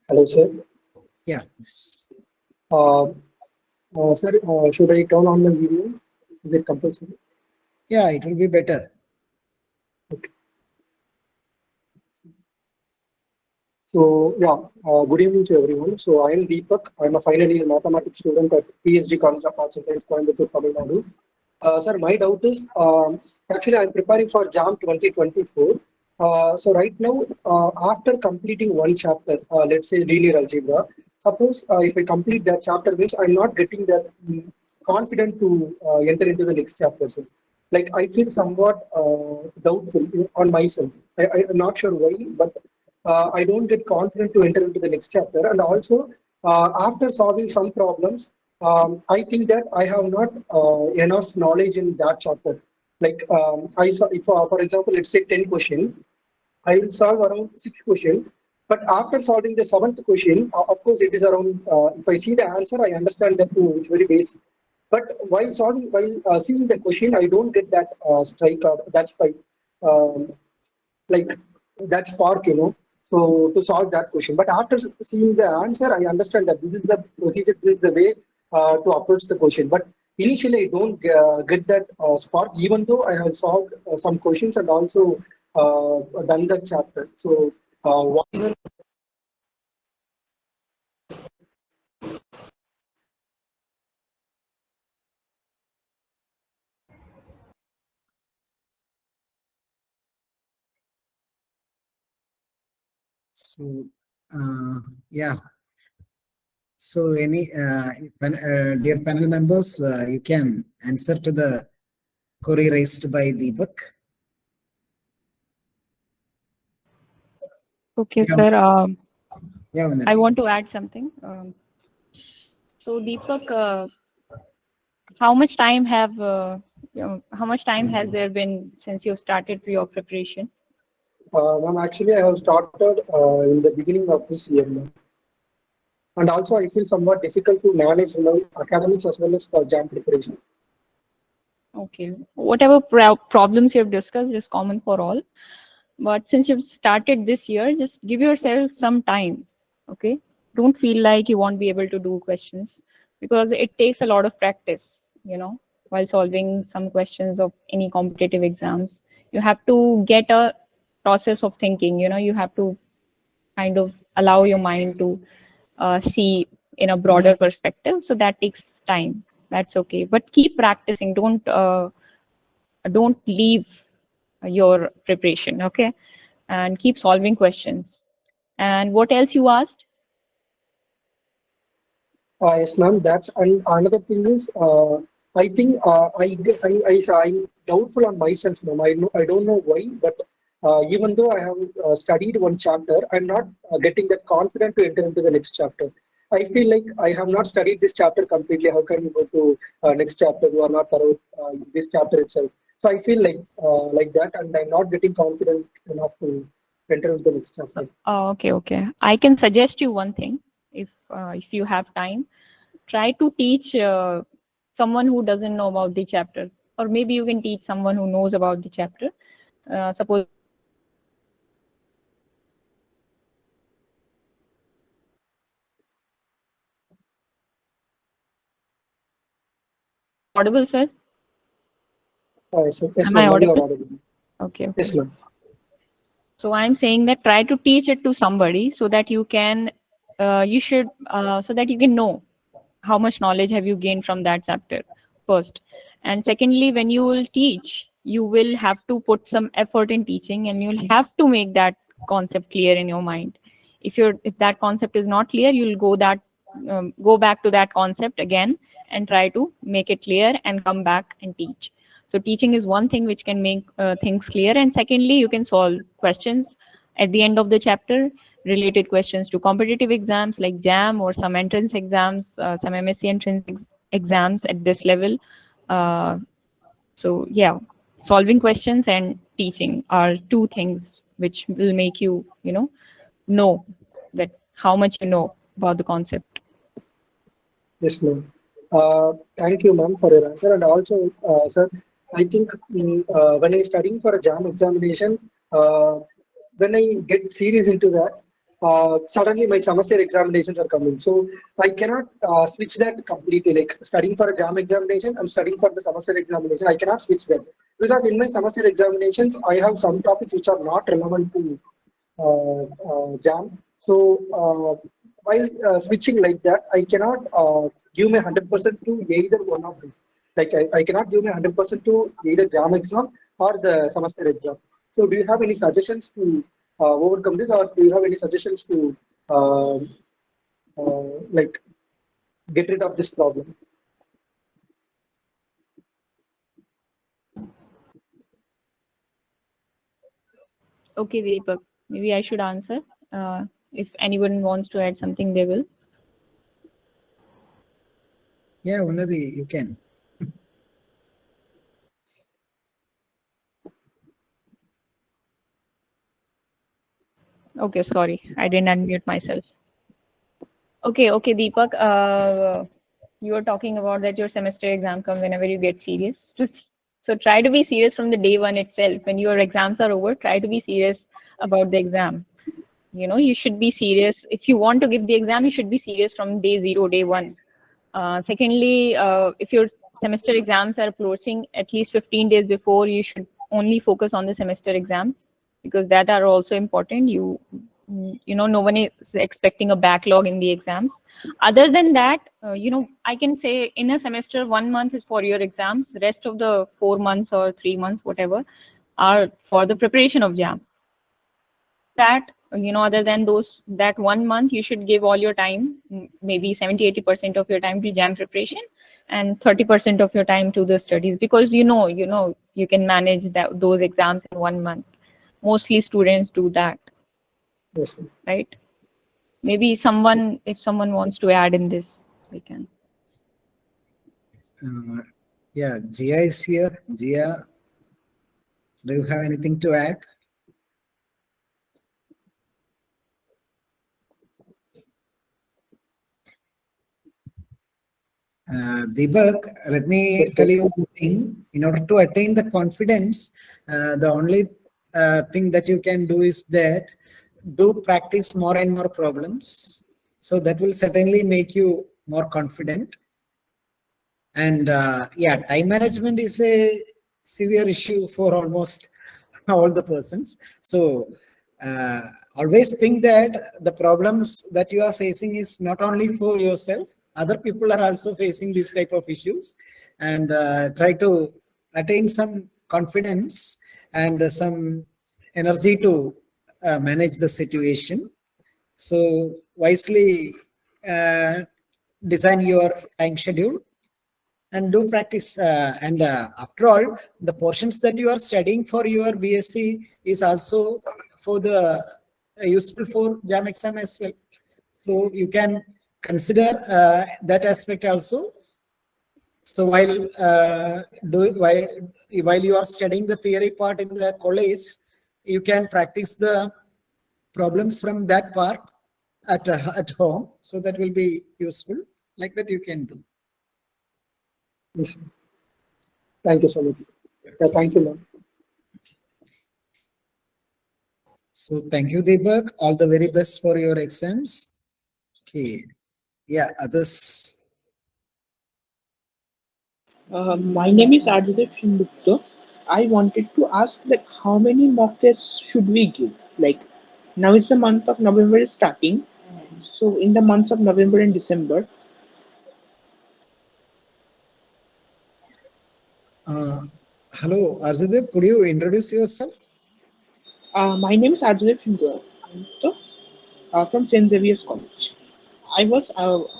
Hello, sir. Yeah. Yes. Sir, should I turn on the video? Is it compulsory? Yeah, it will be better. Okay. So, yeah, good evening to everyone. So, I am Deepak. I am a final year mathematics student at TMG College of Arts and Science, Coimbatore, Tamil Nadu. Sir, my doubt is, actually, I am preparing for JAM 2024. So, right now, after completing one chapter, let's say linear algebra, suppose if I complete that chapter, means I'm not getting that confident to enter into the next chapter. Sir. Like, I feel somewhat doubtful on myself. I'm not sure why, but I don't get confident to enter into the next chapter. And also, after solving some problems, I think that I have not enough knowledge in that chapter. Like I saw, if for example, let's take 10 questions, I will solve around 6 questions. But after solving the 7th question, of course, it is around. If I see the answer, I understand that too. It's very basic. But while solving, while seeing the question, I don't get that strike or that spike, like that spark, So to solve that question. But after seeing the answer, I understand that this is the procedure, this is the way to approach the question. But initially, I don't get that spark, even though I have solved some questions and also done that chapter. So what is it? So, yeah. So, any dear panel members, you can answer to the query raised by Deepak. Okay, Yeah. sir. Yeah, I Unnati. want to add something. So, Deepak, how much time how much time has there been since you started your preparation? Ma'am, actually, I have started in the beginning of this year, ma'am. And also, I feel somewhat difficult to manage my academics as well as for JAM preparation. Okay. Whatever problems you have discussed is common for all. But since you've started this year, just give yourself some time. Okay. Don't feel like you won't be able to do questions because it takes a lot of practice, while solving some questions of any competitive exams. You have to get a process of thinking, you have to kind of allow your mind to see in a broader perspective. So that takes time. That's okay. But keep practicing. Don't leave your preparation, okay? And keep solving questions. And what else you asked? Yes, ma'am. That's and another thing is, I think I'm doubtful on myself, ma'am. I don't know why, but even though I have studied one chapter, I'm not getting that confident to enter into the next chapter. I feel like I have not studied this chapter completely. How can you go to next chapter? You are not thorough this chapter itself. So I feel like that, and I'm not getting confident enough to enter into the next chapter. Okay. I can suggest you one thing. If you have time, try to teach someone who doesn't know about the chapter, or maybe you can teach someone who knows about the chapter. Suppose audible, sir? Yes, Am ma'am, I now you are audible? audible. Okay. Yes, ma'am. So I'm saying that try to teach it to somebody so that you can, so that you can know how much knowledge have you gained from that chapter first. And secondly, when you will teach, you will have to put some effort in teaching, and you'll have to make that concept clear in your mind. If that concept is not clear, you'll go back to that concept again and try to make it clear and come back and teach. So teaching is one thing which can make things clear. And secondly, you can solve questions at the end of the chapter, related questions to competitive exams like JAM or some entrance exams, some MSc entrance exams at this level. So yeah, solving questions and teaching are two things which will make you, know that how much you know about the concept. Yes, ma'am. Thank you, ma'am, for your answer. And also, sir, I think when I studying for a JAM examination, when I get serious into that, suddenly my semester examinations are coming. So I cannot switch that completely. Like studying for a JAM examination, I'm studying for the semester examination. I cannot switch that because in my semester examinations, I have some topics which are not relevant to JAM. So while switching like that, I cannot give my 100% to either one of these. Like I cannot give my 100% to either JAM exam or the semester exam. So do you have any suggestions to overcome this, or do you have any suggestions to like get rid of this problem? Okay, Deepak, maybe I should answer. If anyone wants to add something, they will. Yeah, Unnati, you can. Okay, sorry, I didn't unmute myself. Okay, Deepak, you were talking about that your semester exam comes whenever you get serious. So try to be serious from the day one itself. When your exams are over, try to be serious about the exam. You should be serious. If you want to give the exam, you should be serious from day zero, day one. Secondly, if your semester exams are approaching at least 15 days before, you should only focus on the semester exams, because that are also important. No one is expecting a backlog in the exams. Other than that, I can say in a semester, 1 month is for your exams. The rest of the 4 months or 3 months, whatever, are for the preparation of JAM. That, other than that 1 month, you should give all your time, maybe 70-80% of your time to JAM preparation and 30% of your time to the studies, because you can manage those exams in 1 month. Mostly students do that. Yes, right? Maybe if someone wants to add in this, they can. Yeah, Jiya is here. Jiya, do you have anything to add? Deepak, let me tell you one thing. In order to attain the confidence, the only thing that you can do is that do practice more and more problems. So that will certainly make you more confident. And yeah, time management is a severe issue for almost all the persons. So always think that the problems that you are facing is not only for yourself, other people are also facing this type of issues, and try to attain some confidence and some energy to manage the situation. So wisely design your time schedule and do practice. After all, the portions that you are studying for your BSc is also for the useful for JAM exam as well. So you can consider that aspect also. So while you are studying the theory part in the college, you can practice the problems from that part at home. So that will be useful. Like that you can do. Yes. Thank you so much. Yeah, thank you, ma'am. So thank you, Deepak. All the very best for your exams. Okay. Yeah, others. My name is Ajith Krishna Deyan. I wanted to ask like how many mock tests should we give? Like now is the month of November is starting. So in the months of November and December, Hello, Arjundev, could you introduce yourself? my name is Ajith Krishna Deyan from St. Xavier's College. I was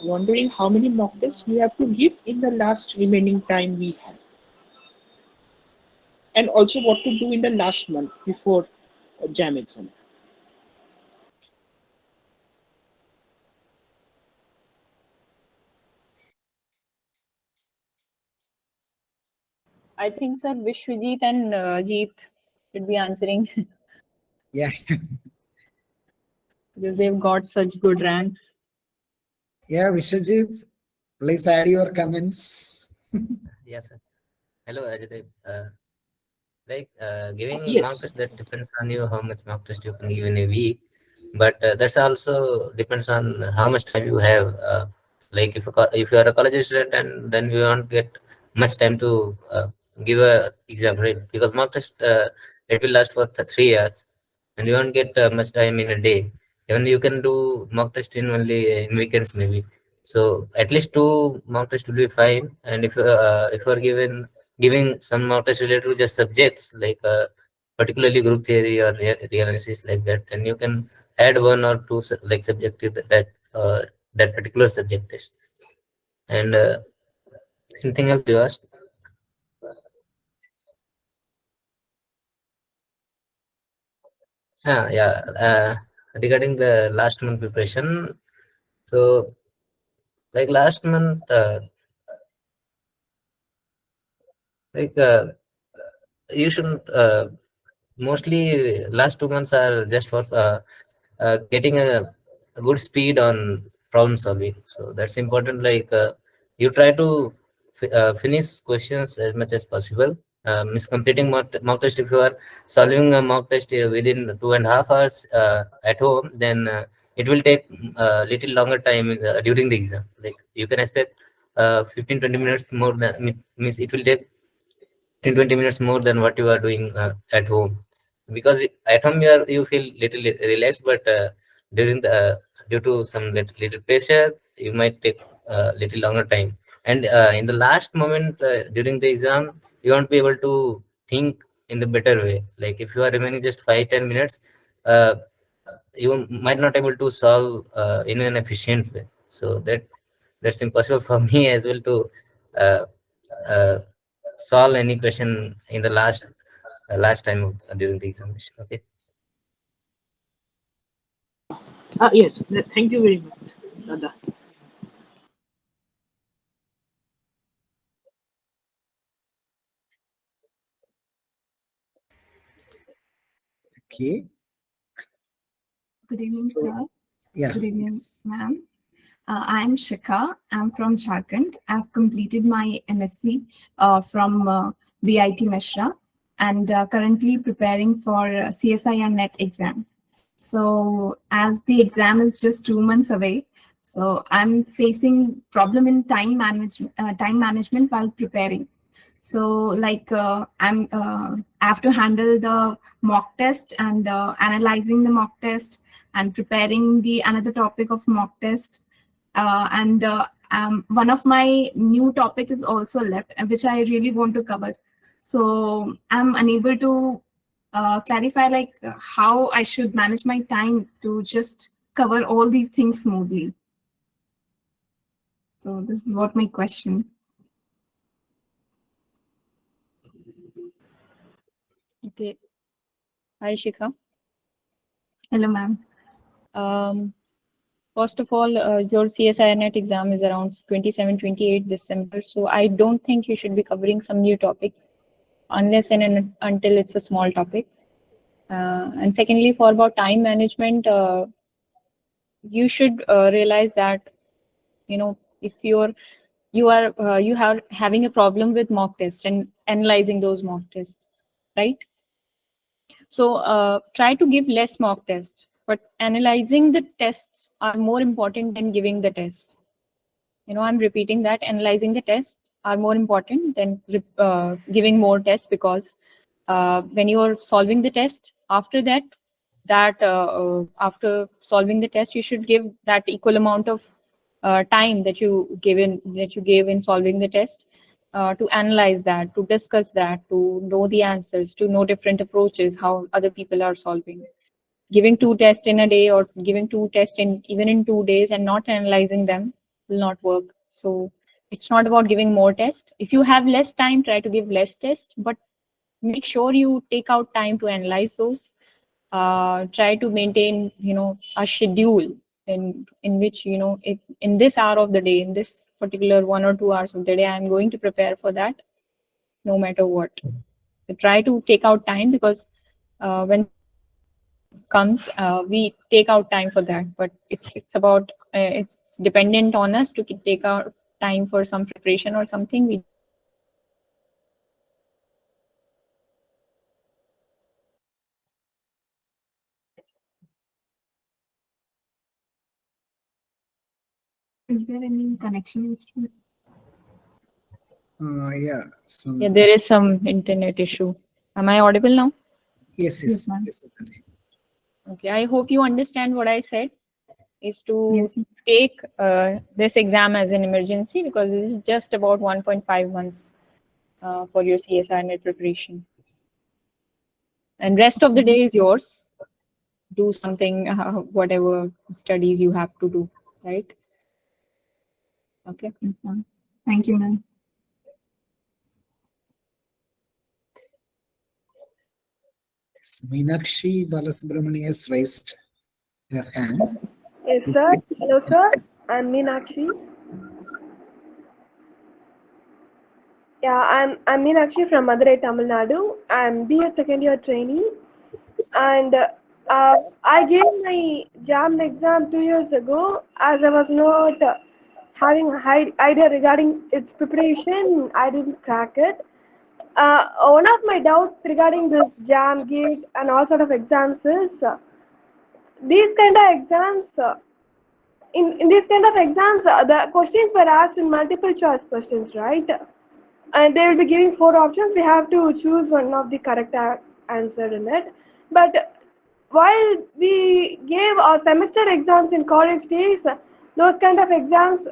wondering how many mock tests we have to give in the last remaining time we have, and also what to do in the last month before JAM exam. I think, sir, Vishvajeet and Jeet should be answering Yeah. because they've got such good ranks. Yeah, Vishwajeet, please add your comments. Yes, sir. Hello, Ajith. Giving mock Yes. test, that depends on you how much mock test you can give in a week, but that's also depends on how much time you have. Like if you are a college student, and then you won't get much time to give a exam, right? Because mock test it will last for 3 years, and you won't get much time in a day. Even you can do mock test in only in weekends maybe. So at least 2 mock tests will be fine. And if you are giving some mock test related to just subjects like particularly group theory or real analysis like that, then you can add 1 or 2 like subjective that particular subject test. And something else you asked? Yeah. Regarding the last month preparation, so like last month, like you shouldn't mostly last 2 months are just for getting a good speed on problem solving. So that's important. Like you try to finish questions as much as possible. Miss completing mock test. If you are solving a mock test within 2.5 hours at home, then it will take a little longer time during the exam. Like you can expect 15-20 minutes more than means it will take 10-20 minutes more than what you are doing at home, because at home you feel little relaxed, but during the due to some little pressure you might take little longer time. And in the last moment during the exam, you won't be able to think in the better way. Like if you are remaining just 5-10 minutes, uh, you might not able to solve in an efficient way. So that's impossible for me as well to uh, uh, solve any question in the last time during the examination. Okay. Yes. Thank you very much, Dada. Okay. Good evening, So, sir. yeah. Good evening, Yes. ma'am. I'm Shikha. I'm from Jharkhand. I've completed my MSc from BIT Mishra and currently preparing for CSI and NET exam. So as the exam is just 2 months away, so I'm facing problem in time management while preparing. So like I have to handle the mock test and analyzing the mock test and preparing the another topic of mock test. One of my new topic is also left, which I really want to cover. So I'm unable to clarify like how I should manage my time to just cover all these things smoothly. So this is what my question. Okay. Hi, Shikha. Hello, ma'am. First of all, your CSIR net exam is around 27-28 December. So I don't think you should be covering some new topic unless and until it's a small topic. And secondly, for about time management, you should realize that, you know, if you are having a problem with mock tests and analyzing those mock tests, right? So try to give less mock tests, but analyzing the tests are more important than giving the test. I'm repeating that analyzing the tests are more important than giving more tests, because when you are solving the test, after that, after solving the test, you should give that equal amount of time that you gave in solving the test to analyze that, to discuss that, to know the answers, to know different approaches, how other people are solving. Giving 2 tests in a day or giving 2 tests even in 2 days and not analyzing them will not work. So it's not about giving more tests. If you have less time, try to give less tests, but make sure you take out time to analyze those. Try to maintain, a schedule in which, in this hour of the day, in this particular 1 or 2 hours of the day, I'm going to prepare for that, no matter what. So try to take out time, because when comes, we take out time for that. But if it's about, it's dependent on us to take out time for some preparation or something, Is there any connection issue? Yeah. yeah, there is some internet issue. Am I audible now? Yes, Yes, ma'am. yes. Okay, I hope you understand what I said, is to Yes. take this exam as an emergency, because this is just about 1.5 months for your CSIR net preparation. And rest of the day is yours. Do something, whatever studies you have to do, right? Okay. Yes, ma'am. Thank you, ma'am. Meenakshi Balasubramani has raised her hand. Yes, sir. Hello, sir. I'm Meenakshi. Yeah, I'm Meenakshi from Madurai, Tamil Nadu. I'm B.Ed second year trainee, and I gave my JAM exam 2 years ago. As I was not having a high idea regarding its preparation, I didn't crack it. One of my doubts regarding this JAM, GATE, and all sort of exams is these kind of exams. In these kind of exams, the questions were asked in multiple choice questions, right? And they will be giving 4 options. We have to choose one of the correct answer in it. But while we gave our semester exams in college days, those kind of exams,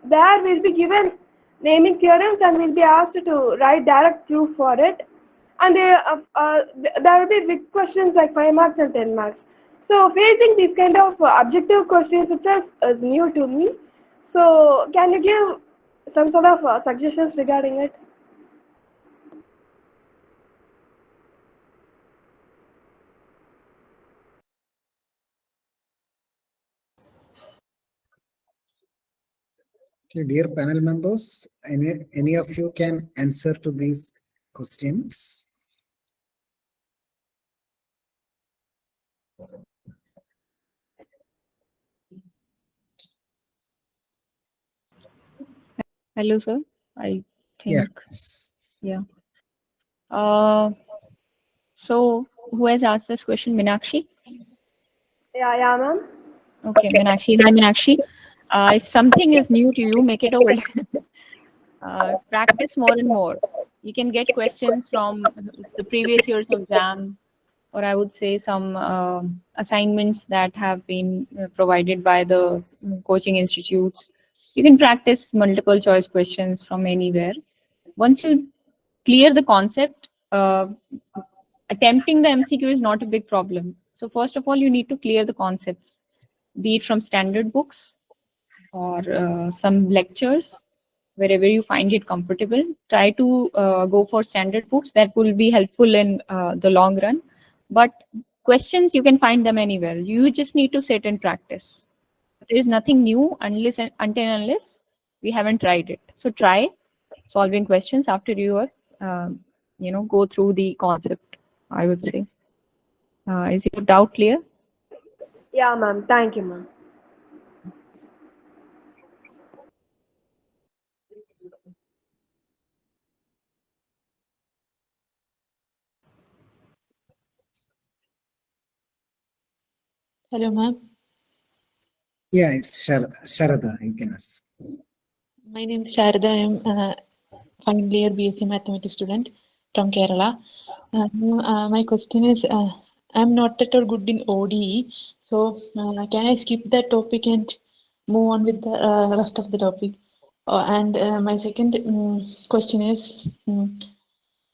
there will be given naming theorems and we'll be asked to write direct proof for it. And there will be big questions like 5 marks and 10 marks. So facing these kind of objective questions itself is new to me. So can you give some sort of suggestions regarding it? Okay, dear panel members, any of you can answer to these questions? Hello, sir. I think. Yes. Yeah. So who has asked this question? Meenakshi? Yeah, ma'am. Okay, Meenakshi. Hi, Meenakshi. If something is new to you, make it old. Practice more and more. You can get questions from the previous years of JAM, or I would say some assignments that have been provided by the coaching institutes. You can practice multiple choice questions from anywhere. Once you clear the concept, attempting the MCQ is not a big problem. So first of all, you need to clear the concepts, be it from standard books or some lectures, wherever you find it comfortable. Try to go for standard books. That will be helpful in the long run. But questions, you can find them anywhere. You just need to sit and practice. There is nothing new until unless we haven't tried it. So try solving questions after you are, go through the concept, I would say. Is your doubt clear? Yeah, ma'am. Thank you, ma'am. Hello, ma'am. Yeah, it's Sharada, you can ask. My name is Sharada. I am final year BSc Mathematics student from Kerala. My question is, I'm not at all good in ODE, so can I skip that topic and move on with the rest of the topic? And my second question is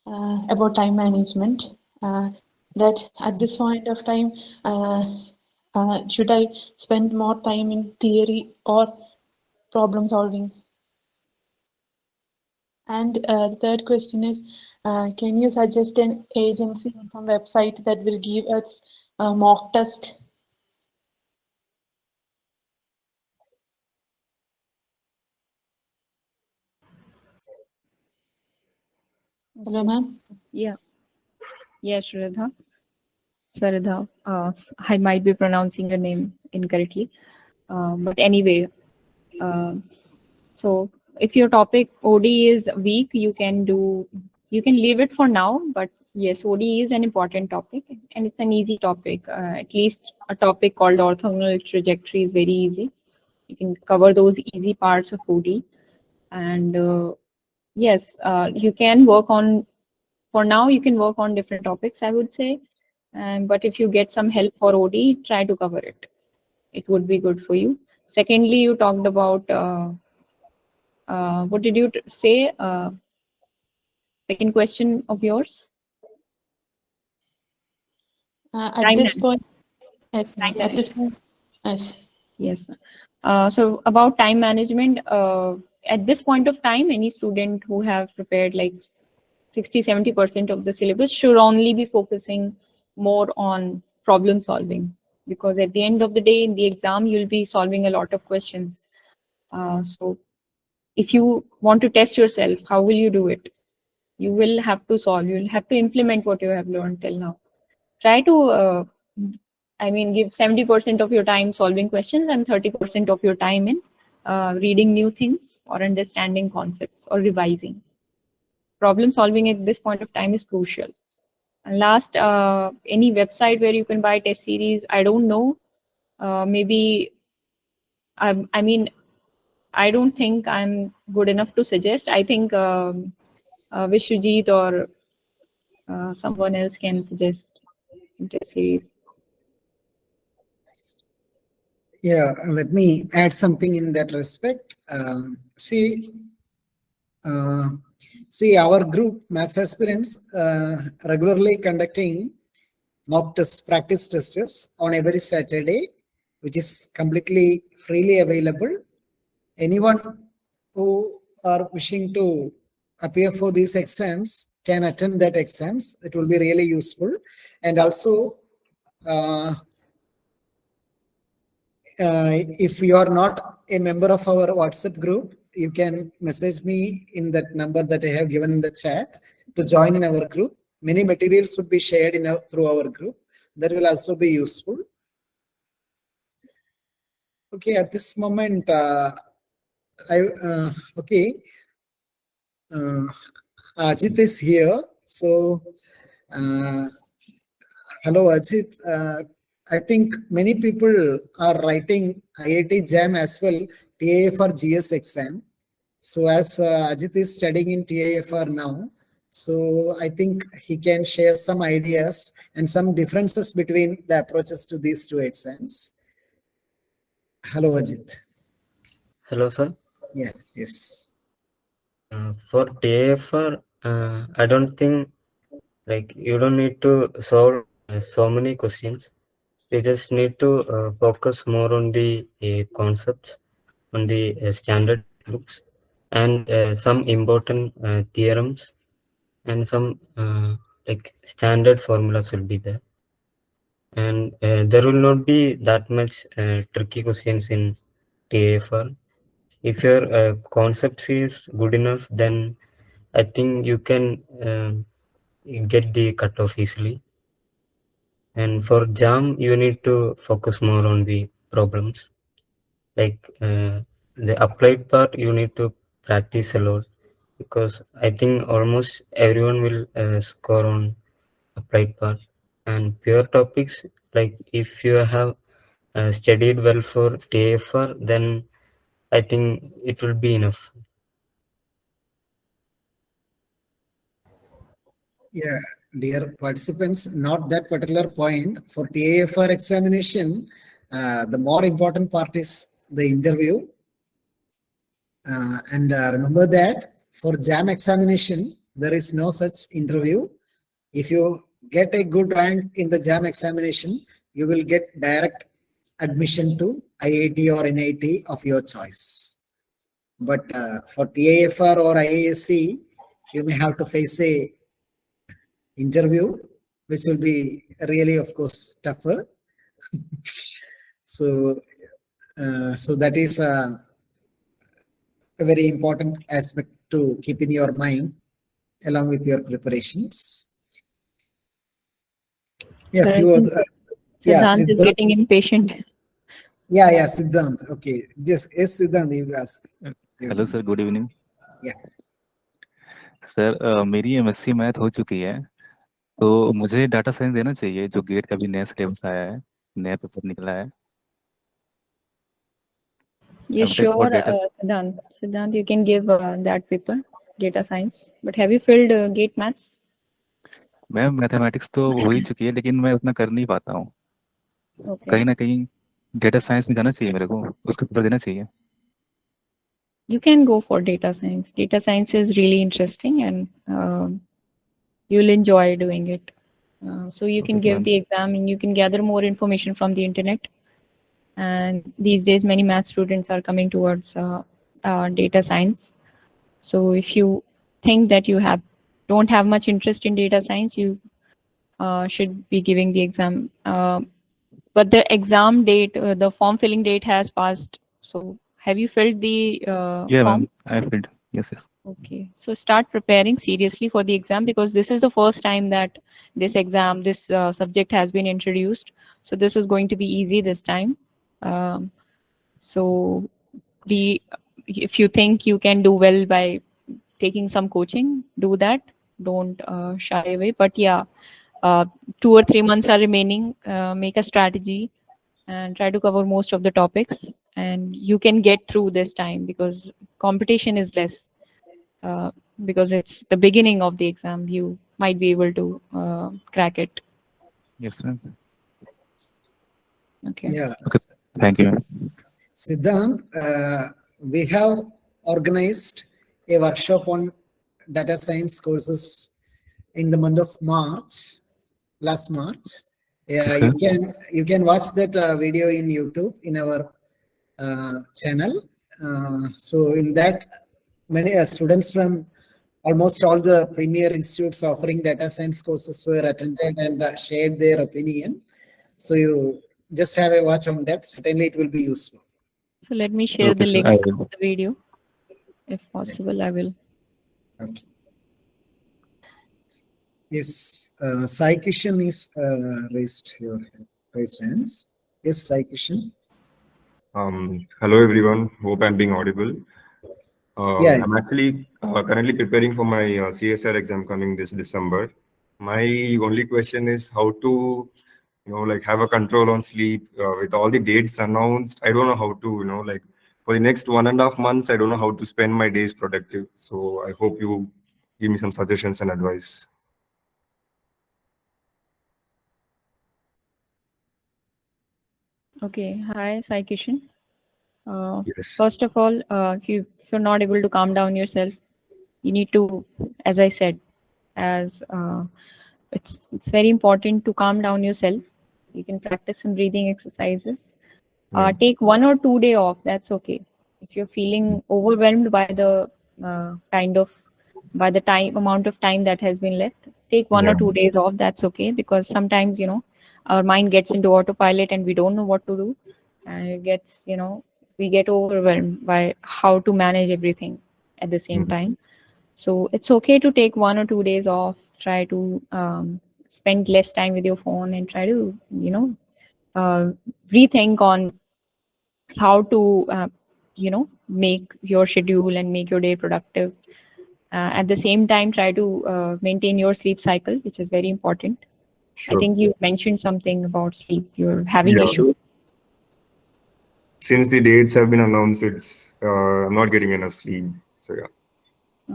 about time management. That at this point of time, should I spend more time in theory or problem solving? And the third question is, can you suggest an agency or some website that will give us a mock test? Hello, ma'am. Yeah. Yes, Shraddha. Saradha. I might be pronouncing your name incorrectly. But anyway, so if your topic OD is weak, you can leave it for now, but yes, OD is an important topic and it's an easy topic. At least a topic called orthogonal trajectory is very easy. You can cover those easy parts of OD. And yes, you can work on, for now, you can work on different topics, I would say. But if you get some help for OD, try to cover it. It would be good for you. Secondly, you talked about, what did you say? Second question of yours? At this point, yes, at this point, yes. Yes. So about time management, at this point of time, any student who have prepared like 60-70% of the syllabus should only be focusing more on problem solving, because at the end of the day in the exam you'll be solving a lot of questions. So if you want to test yourself, how will you do it? You will have to solve, you'll have to implement what you have learned till now. Try to give 70% of your time solving questions and 30% of your time in reading new things or understanding concepts or revising. Problem solving at this point of time is crucial. And last, any website where you can buy test series, I don't know. Maybe, I don't think I'm good enough to suggest. I think Vishvajeet or someone else can suggest test series. Yeah, let me add something in that respect. See, our group, Maths Aspirants, regularly conducting mock tests, practice tests on every Saturday, which is completely freely available. Anyone who are wishing to appear for these exams can attend that exams. It will be really useful. And also, if you are not a member of our WhatsApp group, you can message me in that number that I have given in the chat to join in our group. Many materials would be shared through our group. That will also be useful. Okay, at this moment, Ajith is here. So, hello, Ajith. I think many people are writing IIT JAM as well, TIFR GS exam. So as Ajith is studying in TIFR now, so I think he can share some ideas and some differences between the approaches to these two exams. Hello, Ajith. Hello, sir. Yes. For TIFR, I don't think you don't need to solve so many questions. You just need to focus more on the concepts, on the standard books. and some important theorems and some like standard formulas will be there. And there will not be that much tricky questions in TIFR. If your concepts is good enough, then I think you can get the cutoff easily. And for JAM, you need to focus more on the problems. Like the applied part, you need to practice a lot, because I think almost everyone will score on applied part. And pure topics, like if you have studied well for TIFR, then I think it will be enough. Yeah, dear participants, not that particular point. For TIFR examination, the more important part is the interview. And remember that for JAM examination, there is no such interview. If you get a good rank in the JAM examination, you will get direct admission to IIT or NIT of your choice. But for TIFR or IISc, you may have to face a interview, which will be really, of course, tougher. So that is a very important aspect to keep in your mind along with your preparations. Yeah, Sir, I few think other. Yeah, Siddhant is getting impatient. Yeah, Siddhant. Okay, just yes, Siddhant, you ask. Hello sir, good evening. Yeah. Sir मेरी MSc math हो चुकी है, तो मुझे data science देना चाहिए, जो gate का भी नया सिलेबस आया है, नया पेपर निकला है। Yes, M.Tech for sure, data. Siddhant. Siddhant, you can give that paper, data science. But have you filled GATE maths? Ma'am mathematics तो हो ही चुकी है, लेकिन मैं उतना कर नहीं पाता हूँ। Okay. कहीं ना कहीं डेटा साइंस में जाना चाहिए मेरे को, उसका पेपर देना चाहिए। You can go for data science. Data science is really interesting, and you'll enjoy doing it. So you can give the exam, and you can gather more information from the internet. And these days, many math students are coming towards data science. So if you think that you don't have much interest in data science, you should be giving the exam. But the exam date, the form filling date has passed. So have you filled the Yeah, form? ma'am, I filled. Yes. Okay, so start preparing seriously for the exam, because this is the first time that this exam, this subject has been introduced. So this is going to be easy this time. So if you think you can do well by taking some coaching, do that. Don't shy away. But yeah, 2 or 3 months are remaining. Make a strategy and try to cover most of the topics, and you can get through this time, because competition is less. Because it's the beginning of the exam, you might be able to crack it. Yes, ma'am. Okay. Yeah. Okay. Thank you, ma'am. Siddhant, we have organized a workshop on data science courses in the month of March, last March. Yes, You can watch that video in YouTube in our channel. So in that, many students from almost all the premier institutes offering data science courses were attended and shared their opinion. So you just have a watch on that. Certainly it will be useful. So let me share Okay, the sir, link I of will. the video. If possible, I will. Okay. Yes, Sai Kishan is raised hands. Yes, Sai Kishan. Hello everyone, hope I'm being audible. Yeah, I'm actually currently preparing for my CSR exam coming this December. My only question is how to, like have a control on sleep with all the dates announced. I don't know how to, like for the next 1.5 months, I don't know how to spend my days productive. So I hope you give me some suggestions and advice. Okay. Hi, Sai Kishan. Yes. First of all, if you're not able to calm down yourself, you need to, as I said, it's very important to calm down yourself. You can practice some breathing exercises. Take 1 or 2 days off. That's okay. If you're feeling overwhelmed by the kind of by the amount of time that has been left. Take 1 or 2 days off, that's okay, because sometimes, you know, our mind gets into autopilot and we don't know what to do. And it gets, you know, we get overwhelmed by how to manage everything at the same time. So it's okay to take 1 or 2 days off, try to spend less time with your phone and try to, you know, rethink on how to, you know, make your schedule and make your day productive. At the same time, try to maintain your sleep cycle, which is very important. Sure. I think you mentioned something about sleep. You're having issues. Since the dates have been announced, it's I'm not getting enough sleep. So yeah.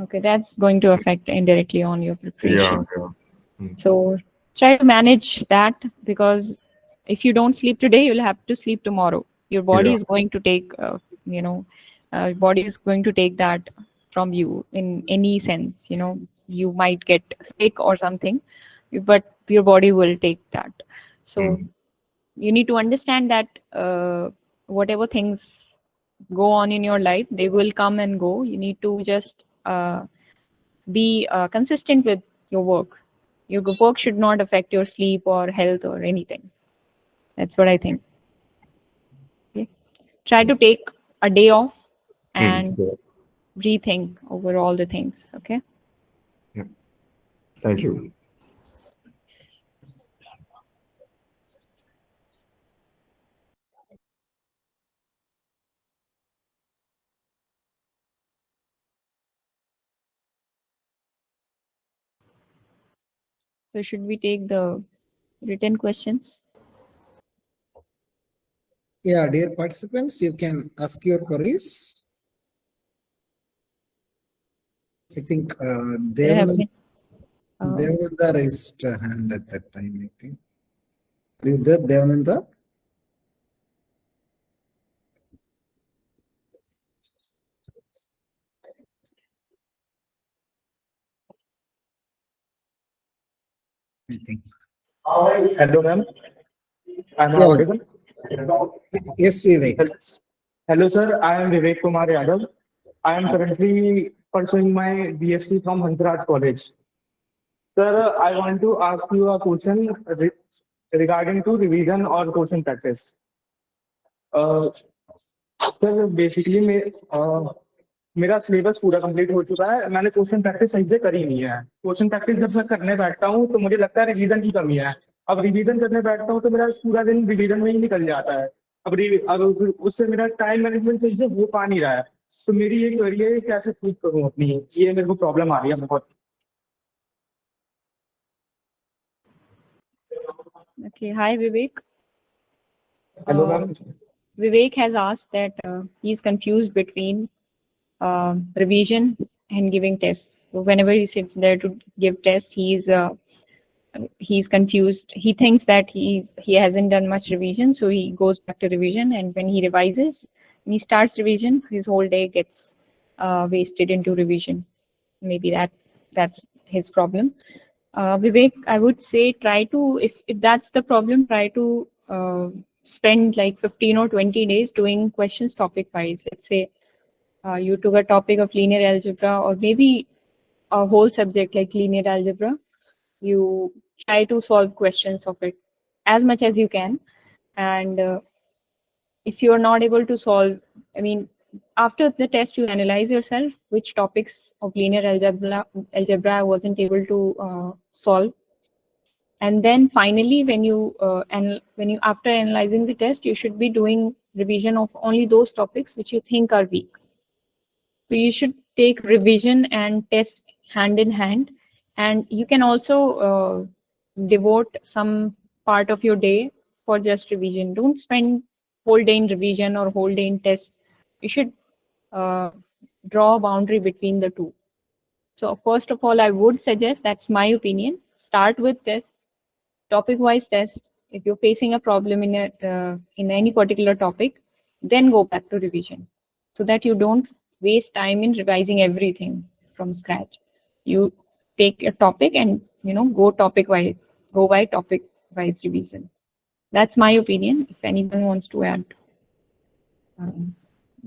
Okay, that's going to affect indirectly on your preparation. Yeah. So try to manage that, because if you don't sleep today, you'll have to sleep tomorrow. Your body is going to take, you know, body is going to take that from you in any sense. You know, you might get sick or something, but your body will take that. So you need to understand that whatever things go on in your life, they will come and go. You need to just be consistent with your work. Your work should not affect your sleep or health or anything. That's what I think. Okay. Try to take a day off and rethink over all the things. Okay. Yeah. Thank you. So should we take the written questions? Yeah, dear participants, you can ask your queries. I think Devananda raised a hand at that time, I think. Are you there, Devananda? I think. Hello, ma'am. Am I Yeah. audible? Yes, Vivek. Hello, sir. I am Vinod Kumar P. I am currently pursuing my BSc from Hansraj College. Sir, I want to ask you a question regarding to revision or question practice. Sir basically मेरा syllabus पूरा complete हो चुका है, मैंने question practice सही से करी नहीं है। क्वेश्चन प्रैक्टिस जब मैं करने बैठता हूँ तो मुझे लगता है रिवीजन की कमी है। अब रिवीजन करने बैठता हूँ तो मेरा पूरा दिन रिवीजन में ही निकल जाता है। अब उससे मेरा टाइम मैनेजमेंट सही से हो पा नहीं रहा है। तो मेरी ये क्वेरी है, कैसे ठीक करूँ अपनी, ये मेरे को प्रॉब्लम आ रही है बहुत। Okay, hi Vivek. Hello, ma'am. Vivek has asked that he's confused between revision and giving tests. So whenever he sits there to give tests, he's confused. He thinks that he hasn't done much revision, so he goes back to revision, and when he revises, when he starts revision, his whole day gets wasted into revision. Maybe that's his problem. Vivek, I would say try to, if that's the problem, try to spend like 15 or 20 days doing questions topic wise. Let's say you took a topic of linear algebra, or maybe a whole subject like linear algebra. You try to solve questions of it as much as you can. And if you are not able to solve, I mean, after the test, you analyze yourself which topics of linear algebra I wasn't able to solve. And then finally, when you after analyzing the test, you should be doing revision of only those topics which you think are weak. So you should take revision and test hand in hand, and you can also devote some part of your day for just revision. Don't spend whole day in revision or whole day in test. You should draw a boundary between the two. So first of all, I would suggest, that's my opinion, start with test, topic-wise test. If you're facing a problem in any particular topic, then go back to revision, so that you don't waste time in revising everything from scratch. You take a topic and go by topic-wise revision. That's my opinion. If anyone wants to add,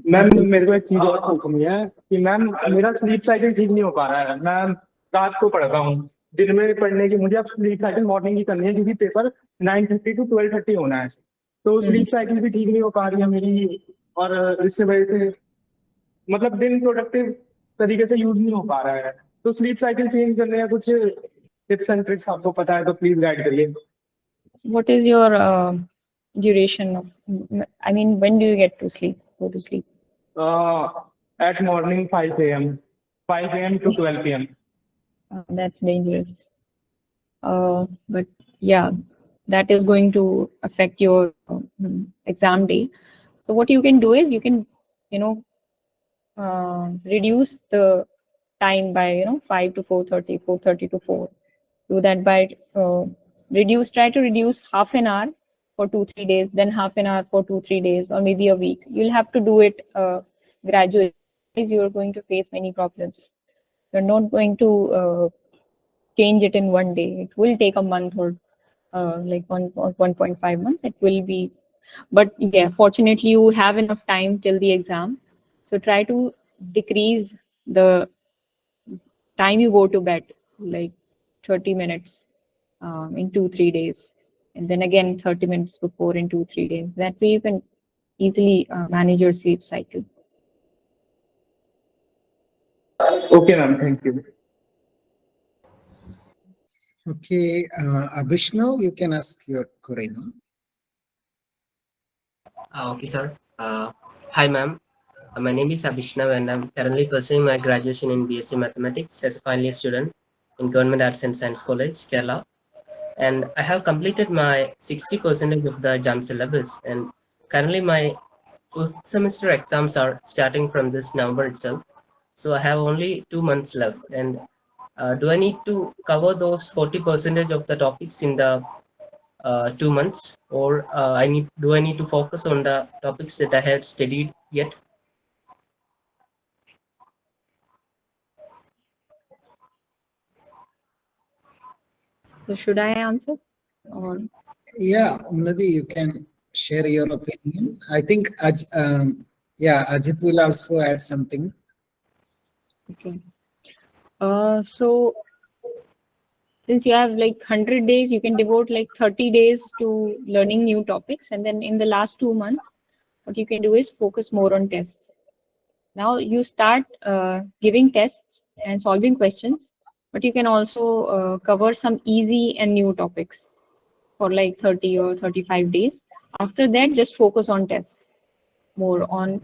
ma'am मेरे को एक चीज और पूछनी है कि ma'am मेरा sleep cycle ठीक नहीं हो पा रहा है। मैं रात को पढ़ता हूँ, दिन में पढ़ने की मुझे अब स्लीप साइकिल मॉर्निंग की करनी है क्योंकि पेपर 9:30 to 12:30 होना है। तो स्लीप साइकिल भी ठीक नहीं हो पा रही है मेरी, और इससे वजह से मतलब दिन प्रोडक्टिव तरीके से यूज नहीं हो पा रहा है। तो स्लीप साइकिल चेंज करने का कुछ टिप्स एंड ट्रिक्स आपको पता है तो प्लीज गाइड करिए। What is your duration of, I mean, when do you go to sleep? At morning 5 a.m. 5 a.m. to 12 p.m. That's dangerous. But yeah, that is going to affect your exam day. So what you can do is you can, reduce the time by 5 to 4:30, 4:30 to 4. Do that by try to reduce half an hour for 2-3 days, then half an hour for 2-3 days, or maybe a week. You'll have to do it gradually. You're going to face many problems. You're not going to change it in one day. It will take a month or like 1.5 months. It will be, but yeah, fortunately you have enough time till the exam. So try to decrease the time you go to bed, like 30 minutes in 2-3 days, and then again 30 minutes before in 2-3 days. That way you can easily manage your sleep cycle. Okay, ma'am. Thank you. Okay, Abhishnav, you can ask your query now. Okay, sir. Hi, ma'am. My name is Abhishnav and I'm currently pursuing my graduation in BSc Mathematics as a final year student in Government Arts and Science College, Kerala. And I have completed my 60% of the JAM syllabus, and currently my 4th semester exams are starting from this November itself. So I have only 2 months left. And do I need to cover those 40% of the topics in the 2 months, or do I need to focus on the topics that I have studied yet? So should I answer? Or yeah, Unnati, you can share your opinion. I think Ajith will also add something. Okay. So since you have like 100 days, you can devote like 30 days to learning new topics, and then in the last 2 months, what you can do is focus more on tests. Now you start giving tests and solving questions, but you can also cover some easy and new topics for like 30 or 35 days. After that, just focus on tests, more on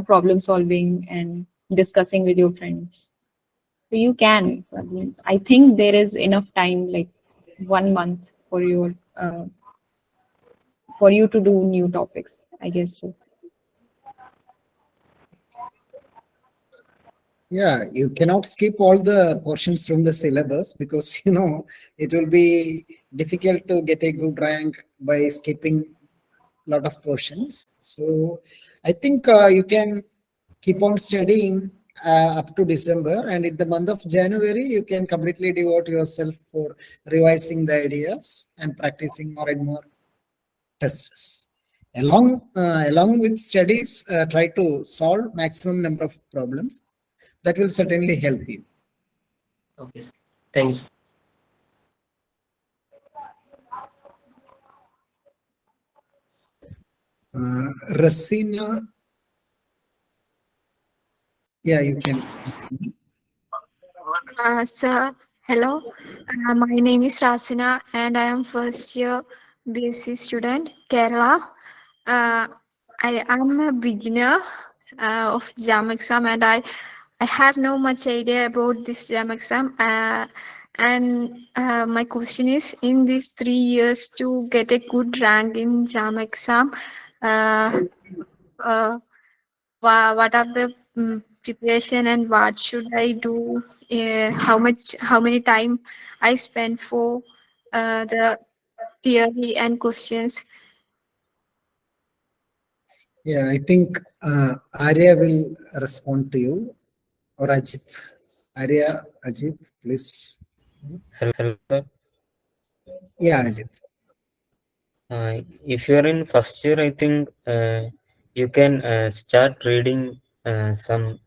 problem solving and discussing with your friends. So you can. I think there is enough time, like 1 month for you to do new topics, I guess so. Yeah, you cannot skip all the portions from the syllabus because it will be difficult to get a good rank by skipping a lot of portions. So I think you can keep on studying up to December, and in the month of January you can completely devote yourself for revising the ideas and practicing more and more tests. Along with studies, try to solve maximum number of problems. That will certainly help you. Okay, sir. Thanks. Rasina, yeah, you can. Sir, hello. My name is Rasina and I am first year BSc student, Kerala. I am a beginner of JAM exam, and I have no much idea about this JAM exam. And my question is, in these 3 years to get a good rank in JAM exam, what are the preparation and what should I do? How many time I spend for the theory and questions? Yeah, I think Arya will respond to you, or Ajith. Arya, Ajith, please. Hello, sir. Yeah, Ajith. If you are in first year, I think you can start reading some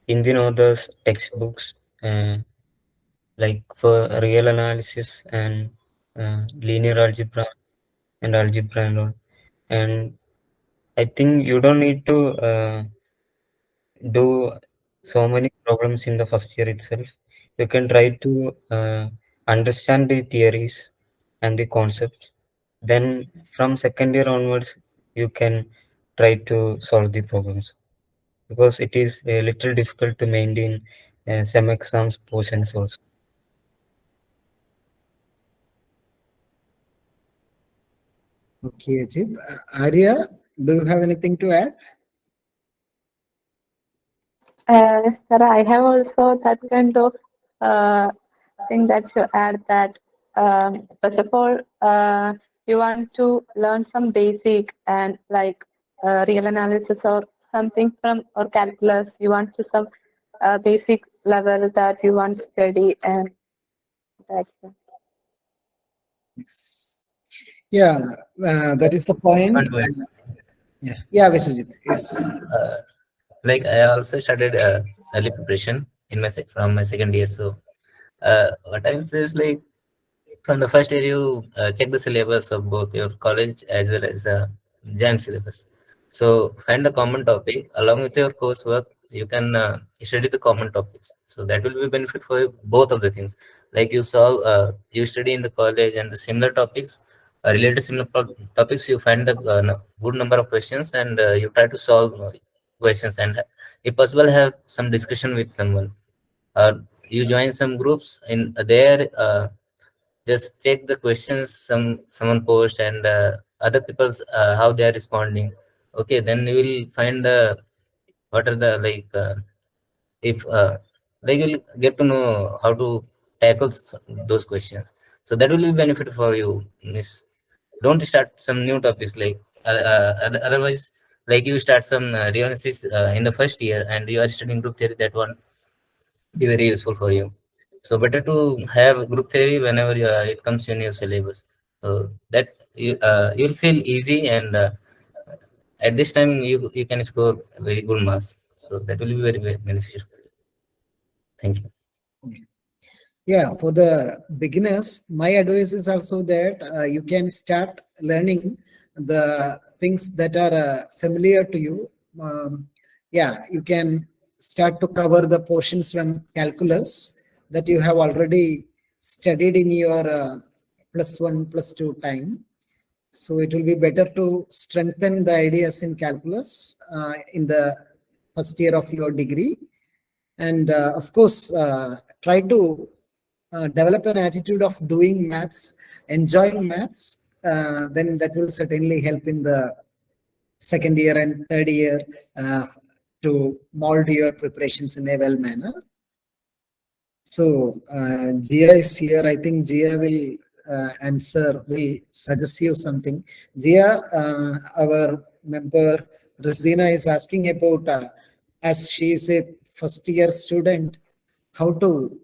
Indian authors' textbooks, like for real analysis and linear algebra and algebra and all. And I think you don't need to do so many problems in the first year itself. You can try to understand the theories and the concepts. Then from second year onwards, you can try to solve the problems, because it is a little difficult to maintain some exams portions also. Okay, Ajith. Arya, do you have anything to add? Sir, I have also that kind of thing that you add that first of all, you want to learn some basic and like real analysis or something from or calculus. You want to some basic level that you want to study, and that's it. Yes. Yeah, that is the point. Yeah, Vishvajeet. Yes. Like I also started early preparation in my from my second year. So what I will say is, like, from the first year you check the syllabus of both your college as well as JAM syllabus. So find the common topic along with your coursework. You can study the common topics. So that will be benefit for you, both of the things. Like you solve, you study in the college and the similar topics, related similar topics. You find the good number of questions and you try to solve questions, and if possible have some discussion with someone, or you join some groups in there. Just check the questions someone post and other people's how they are responding. Okay, then you will find the what are the if like you'll get to know how to tackle those questions. So that will be benefit for you. Miss, don't start some new topics like otherwise, like you start some real analysis in the first year and you are studying group theory, that one be very useful for you. So better to have group theory whenever it comes in your syllabus. So that you'll feel easy, and at this time you can score very good marks. So that will be very beneficial. Thank you. Yeah, for the beginners, my advice is also that you can start learning the things that are familiar to you. Yeah, you can start to cover the portions from calculus that you have already studied in your +1, +2 time. So it will be better to strengthen the ideas in calculus in the first year of your degree. And of course, try to develop an attitude of doing maths, enjoying maths, then that will certainly help in the second year and third year to mold your preparations in a well manner. So Jiya is here. I think Jiya will suggest you something. Jiya, our member Rosina is asking about, as she is a first year student, how to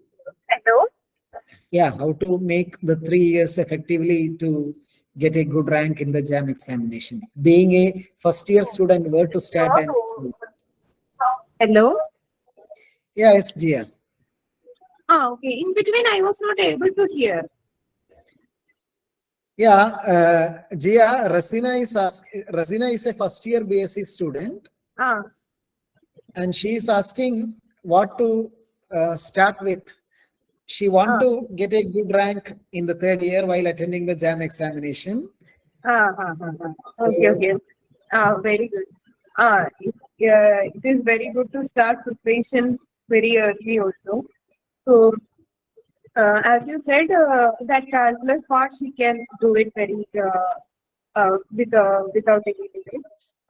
how to make the 3 years effectively to get a good rank in the JAM examination. Being a first year student, where to start and Hello? yes, Jiya. Okay. In between, I was not able to hear. Yeah, Jiya, Rasina is a first year BSc student. And she is asking what to start with. She want to get a good rank in the third year while attending the JAM examination. Okay. Very good. It is very good to start preparations very early also. So, as you said, that calculus part, she can do it very without any delay.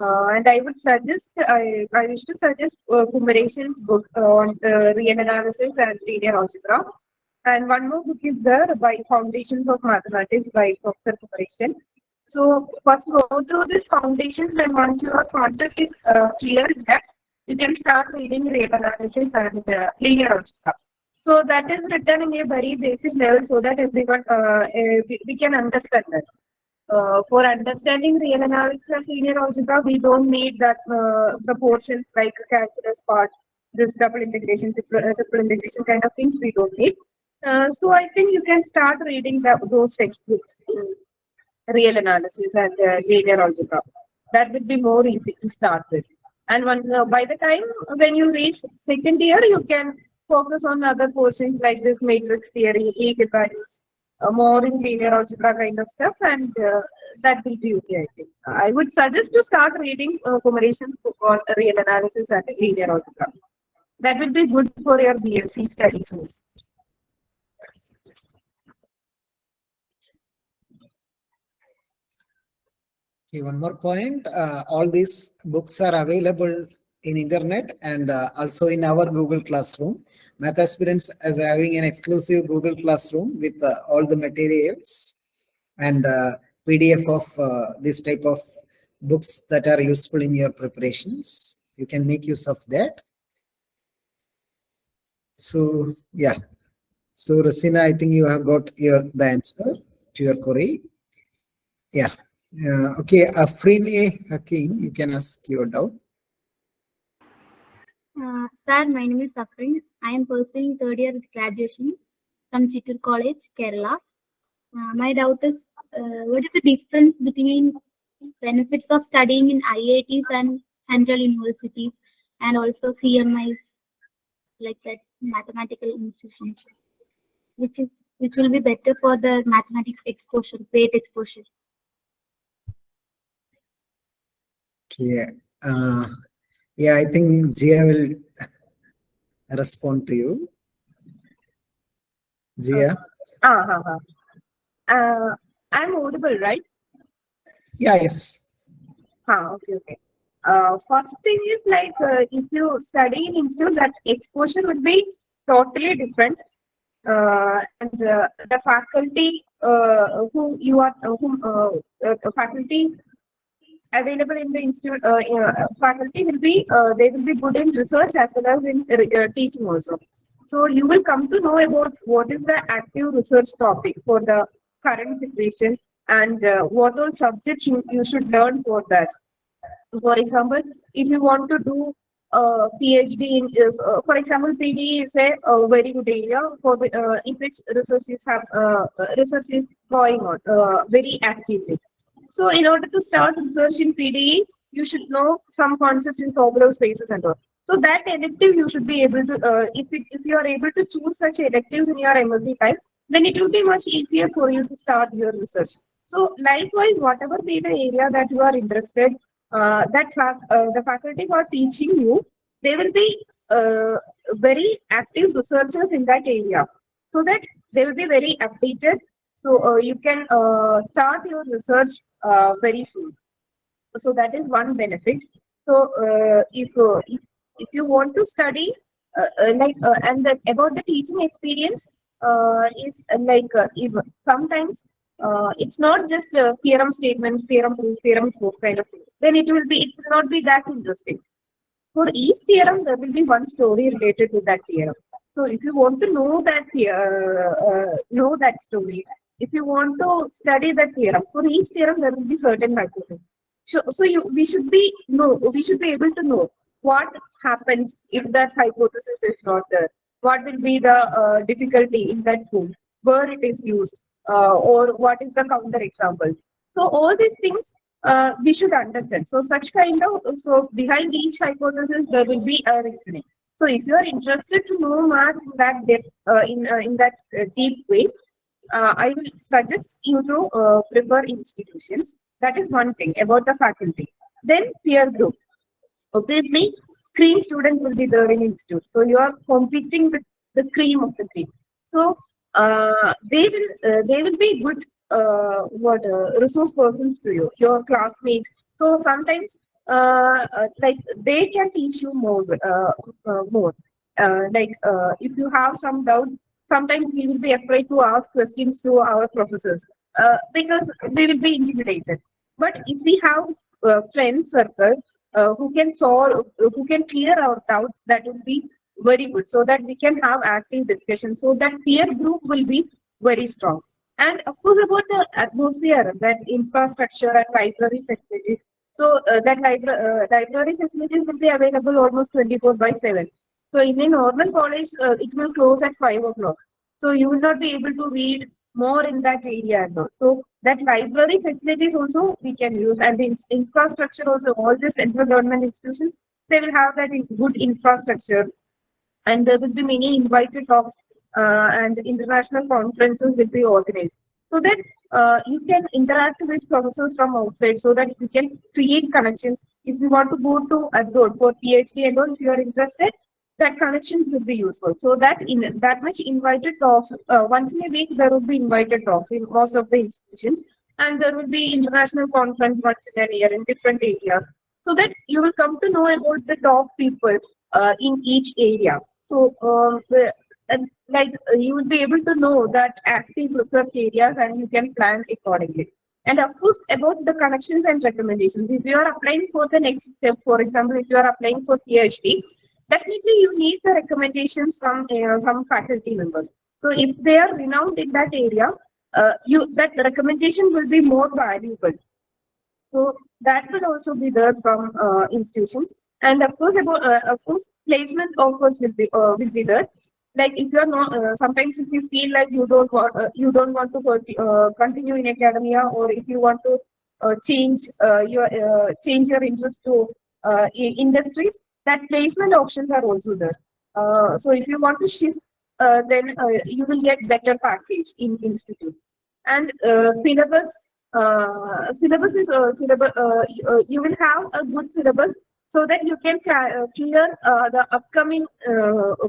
And I would suggest, I wish to suggest Kumaration's book on real analysis and linear algebra. And one more book is there by Foundations of Mathematics by Professor Kumaration. So first go through these foundations, and once your concept is clear, that you can start reading real analysis and linear algebra. So that is written in a very basic level so that everyone we can understand that. For understanding real analysis and linear algebra, we don't need that the portions like calculus part, this double integration, triple integration kind of things we don't need. So I think you can start reading those textbooks in real analysis and linear algebra. That would be more easy to start with. And once by the time when you reach second year, you can focus on other portions like this matrix theory, eigenvalues, more in linear algebra kind of stuff, and that will be okay, I think. I would suggest to start reading Kumarasan's book on real analysis and linear algebra. That will be good for your BSc studies also. Okay, one more point. All these books are available in internet and also in our Google Classroom. Math Aspirants is having an exclusive Google Classroom with all the materials and PDF of this type of books that are useful in your preparations. You can make use of that. So yeah. So Rasina, I think you have got the answer to your query. Yeah. Okay, Afrin Hakim, you can ask your doubt. Sir, my name is Afrin. I am pursuing third year graduation from Chittoor College, Kerala. My doubt is, what is the difference between benefits of studying in IITs and central universities and also CMIs, like that mathematical institutions, which will be better for the mathematics exposure, weight exposure? Okay. Yeah, I think Jiya will respond to you. Jiya? I'm audible, right? Yeah, yes. Okay. First thing is like if you study in institute, that exposure would be totally different. And the faculty faculty available in the institute faculty will be they will be good in research as well as in teaching also. So you will come to know about what is the active research topic for the current situation and what all subjects you should learn for that. For example, if you want to do PhD in for example, PD is a very good area for in which research is going on very actively. So in order to start research in PDE, you should know some concepts in Fourier spaces and all. So that elective you should be able to, if you are able to choose such electives in your MSc time, then it will be much easier for you to start your research. So likewise, whatever be the area that you are interested, the faculty who are teaching you, they will be very active researchers in that area, so that they will be very updated. So you can start your research very soon. So that is one benefit. So if you want to study and about the teaching experience is if sometimes it's not just theorem statements, theorem proof kind of thing. Then it will not be that interesting. For each theorem, there will be one story related to that theorem. So if you want to know that story, if you want to study that theorem, for each theorem there will be certain hypotheses. So we should be able to know what happens if that hypothesis is not there. What will be the difficulty in that proof, where it is used, or what is the counter example. So all these things we should understand. So behind each hypothesis there will be a reasoning. So if you are interested to know math in that depth, in that deep way, I will suggest you to prefer institutions. That is one thing about the faculty. Then peer group. Obviously, cream students will be there in institute. So you are competing with the cream of the cream. So they will be good resource persons to you, your classmates. So sometimes like they can teach you more. If you have some doubts, sometimes we will be afraid to ask questions to our professors because they will be intimidated. But if we have a friend circle who can clear our doubts, that will be very good, so that we can have active discussion. So that peer group will be very strong. And of course, about the atmosphere, that infrastructure and library facilities. So library facilities will be available almost 24/7. So in a normal college, it will close at 5 o'clock. So you will not be able to read more in that area. So that library facilities also we can use, and the infrastructure also, all the central government institutions, they will have that good infrastructure, and there will be many invited talks and international conferences will be organized, so that you can interact with professors from outside, so that you can create connections. If you want to go to abroad for PhD and all, if you are interested, that connections will be useful. So that in that much invited talks, once in a week there will be invited talks in most of the institutions, and there will be international conference once in a year in different areas, so that you will come to know about the top people in each area. So you will be able to know that active research areas, and you can plan accordingly. And of course, about the connections and recommendations. If you are applying for the next step, for example, if you are applying for PhD, definitely you need the recommendations from some faculty members. So if they are renowned in that area, that recommendation will be more valuable. So that will also be there from institutions. And of course, placement offers will be there. Like if you are not, sometimes if you feel like you don't want to continue in academia, or if you want to change your interest to industries, that placement options are also there. So if you want to shift, then you will get better package in institutes. And syllabus is you will have a good syllabus, so that you can clear the upcoming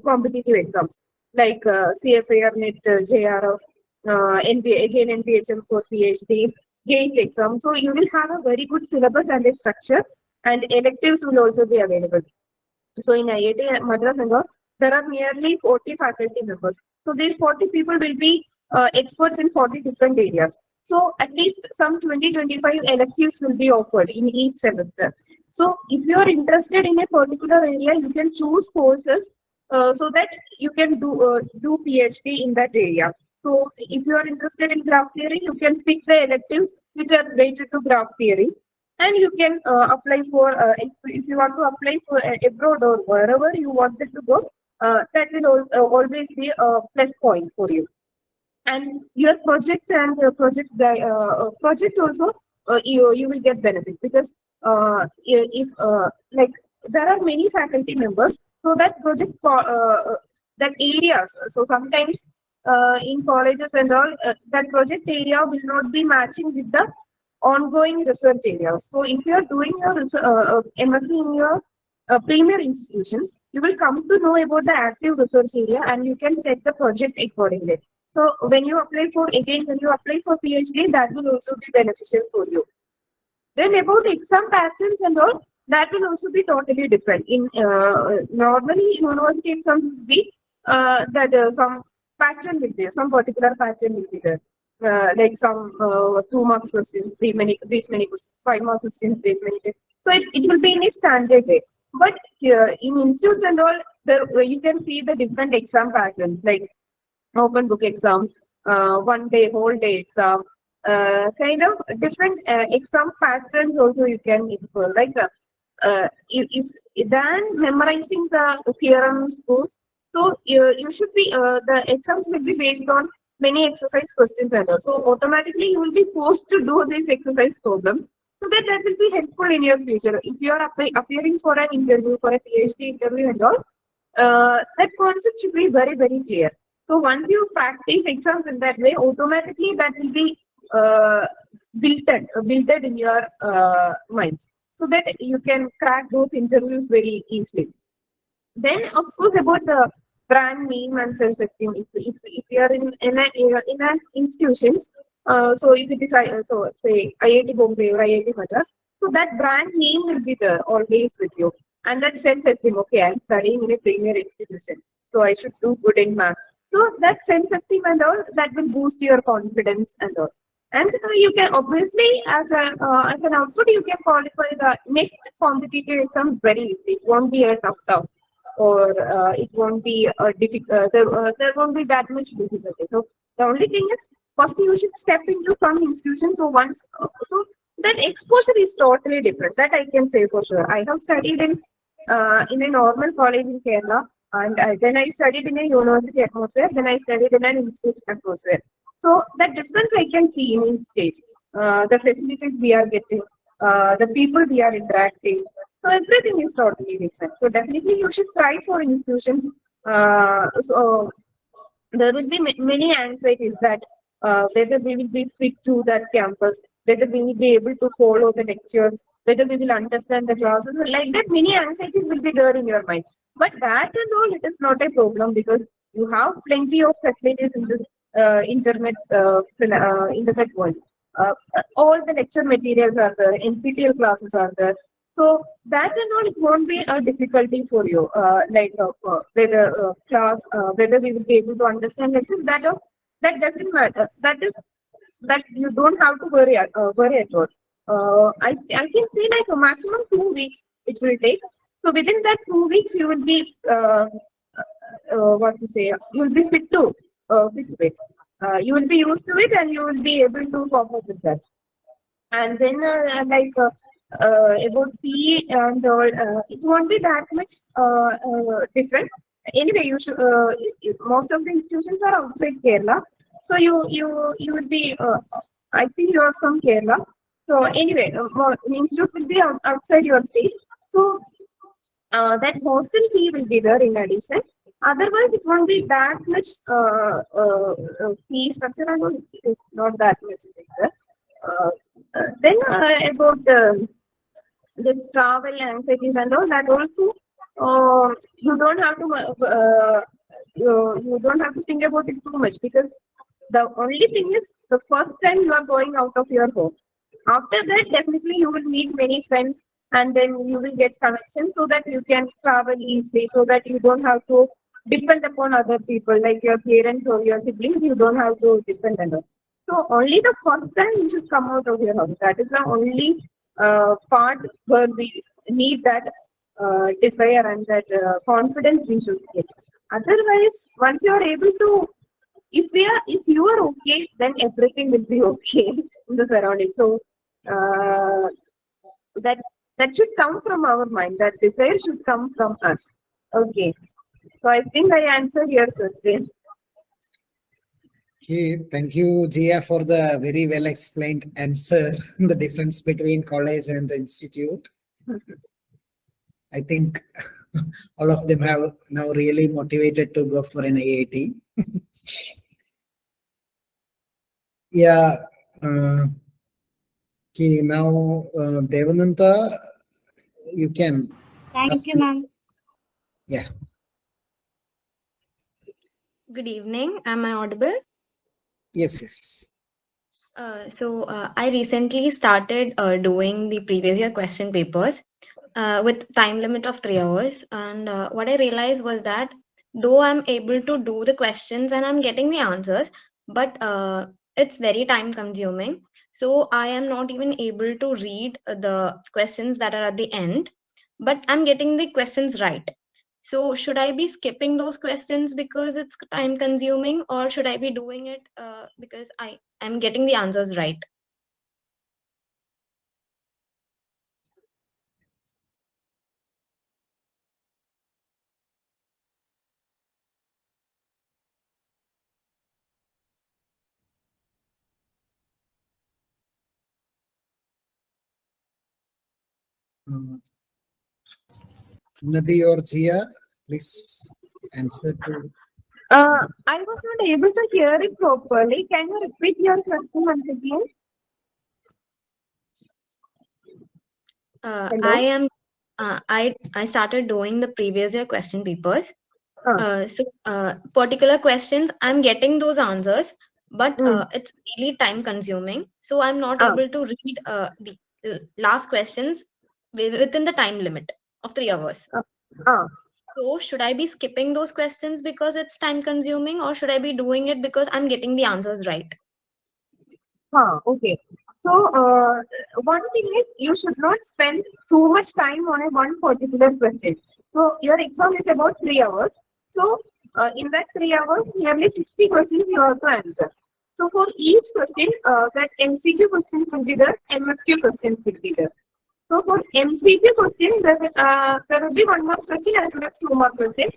competitive exams like CSIR, NET, JRF, NPHM for PhD, GATE exam. So you will have a very good syllabus and a structure, and electives will also be available. So in IIT Madras and all, there are nearly 40 faculty members. So these 40 people will be experts in 40 different areas. So at least some 20-25 electives will be offered in each semester. So if you are interested in a particular area, you can choose courses so that you can do PhD in that area. So if you are interested in graph theory, you can pick the electives which are related to graph theory. And you can apply for, if you want to apply for abroad or wherever you wanted to go, that will always be a plus point for you. And your project and project also, you will get benefit, because if like there are many faculty members, so that project that areas, so sometimes in colleges and all, that project area will not be matching with the ongoing research areas. So if you are doing your MSc in your premier institutions, you will come to know about the active research area, and you can set the project accordingly. So when you apply for PhD, that will also be beneficial for you. Then about exam patterns and all, that will also be totally different. In normally university exams will be some pattern will be there, some particular pattern will be there. Like some 2 marks questions, these many questions, 5 mark questions, these many. So it will be in a standard way. But in institutes and all, there you can see the different exam patterns, like open book exam, 1 day, whole day exam, kind of different exam patterns also you can explore. Like if than memorizing the theorems goes, so you should be the exams will be based on many exercise questions and all. So automatically you will be forced to do these exercise problems, so that will be helpful in your future. If you are appearing for an interview, for a PhD interview and all, that concept should be very, very clear. So once you practice exams in that way, automatically that will be built in your mind, so that you can crack those interviews very easily. Then, of course, about the brand name and self-esteem. If you are in an institutions, so if it is so say IIT Bombay or IIT Madras, so that brand name will be there always with you, and that self-esteem. Okay, I'm studying in a premier institution, so I should do good in math. So that self-esteem and all, that will boost your confidence and all. And you can obviously, as an output, you can qualify the next competitive exams very easily. It won't be a tough task, or it won't be difficult. There won't be that much difficulty. So the only thing is first you should step into some institution. So once, so that exposure is totally different. That I can say for sure. I have studied in a normal college in Kerala, and then I studied in a university atmosphere. Then I studied in an institute atmosphere. So that difference I can see in each stage. The facilities we are getting, the people we are interacting. So everything is totally different. So definitely you should try for institutions. So there will be many anxieties that whether we will be fit to that campus, whether we will be able to follow the lectures, whether we will understand the classes. Like that, many anxieties will be there in your mind. But that and all, it is not a problem because you have plenty of facilities in this internet world. All the lecture materials are there, NPTEL classes are there. So that and all, it won't be a difficulty for you. Whether whether we will be able to understand lectures, that doesn't matter. That you don't have to worry at all. I can say like a maximum 2 weeks it will take. So within that 2 weeks, you will be you will be fit to it. You will be used to it, and you will be able to cope up with that. And then about fee and all, it won't be that much different. Anyway, you should. Most of the institutions are outside Kerala, so you will be. I think you are from Kerala. So anyway, the institute will be outside your state. So that hostel fee will be there in addition. Otherwise, it won't be that much fee structure, and it is not that much there. Then about this travel anxieties and all that also, you don't have to you don't have to think about it too much, because the only thing is the first time you are going out of your home. After that, definitely you will meet many friends, and then you will get connections so that you can travel easily, so that you don't have to depend upon other people like your parents or your siblings. You don't have to depend on them. So only the first time you should come out of your house. That is the only part where we need that desire and that confidence we should get. Otherwise, once you are able to, if you are okay, then everything will be okay in the surroundings. So that should come from our mind. That desire should come from us. Okay. So I think I answered your question. Okay, thank you, Jiya, for the very well explained answer. The difference between college and the institute. I think all of them have now really motivated to go for an IIT. Yeah. Okay, now Devananta, you can. Thank you, ma'am. Yeah. Good evening. Am I audible? Yes, yes. I recently started doing the previous year question papers with time limit of 3 hours. And what I realized was that though I'm able to do the questions and I'm getting the answers, but it's very time consuming. So I am not even able to read the questions that are at the end, but I'm getting the questions right. So should I be skipping those questions because it's time consuming, or should I be doing it because I'm getting the answers right? Unnati or Jiya, please answer to. I was not able to hear it properly. Can you repeat your question once again? I started doing the previous year question papers. Particular questions, I'm getting those answers, but it's really time consuming. So I'm not able to read the last questions within the time limit of 3 hours. So should I be skipping those questions because it's time consuming, or should I be doing it because I'm getting the answers right? Okay. So one thing is, you should not spend too much time on one particular question. So your exam is about 3 hours. So in that 3 hours, nearly 60 questions you have to answer. So for each question, that MCQ questions will be there, MSQ questions will be there. So for MCQ question, there will be 1 mark question as well as 2 mark question.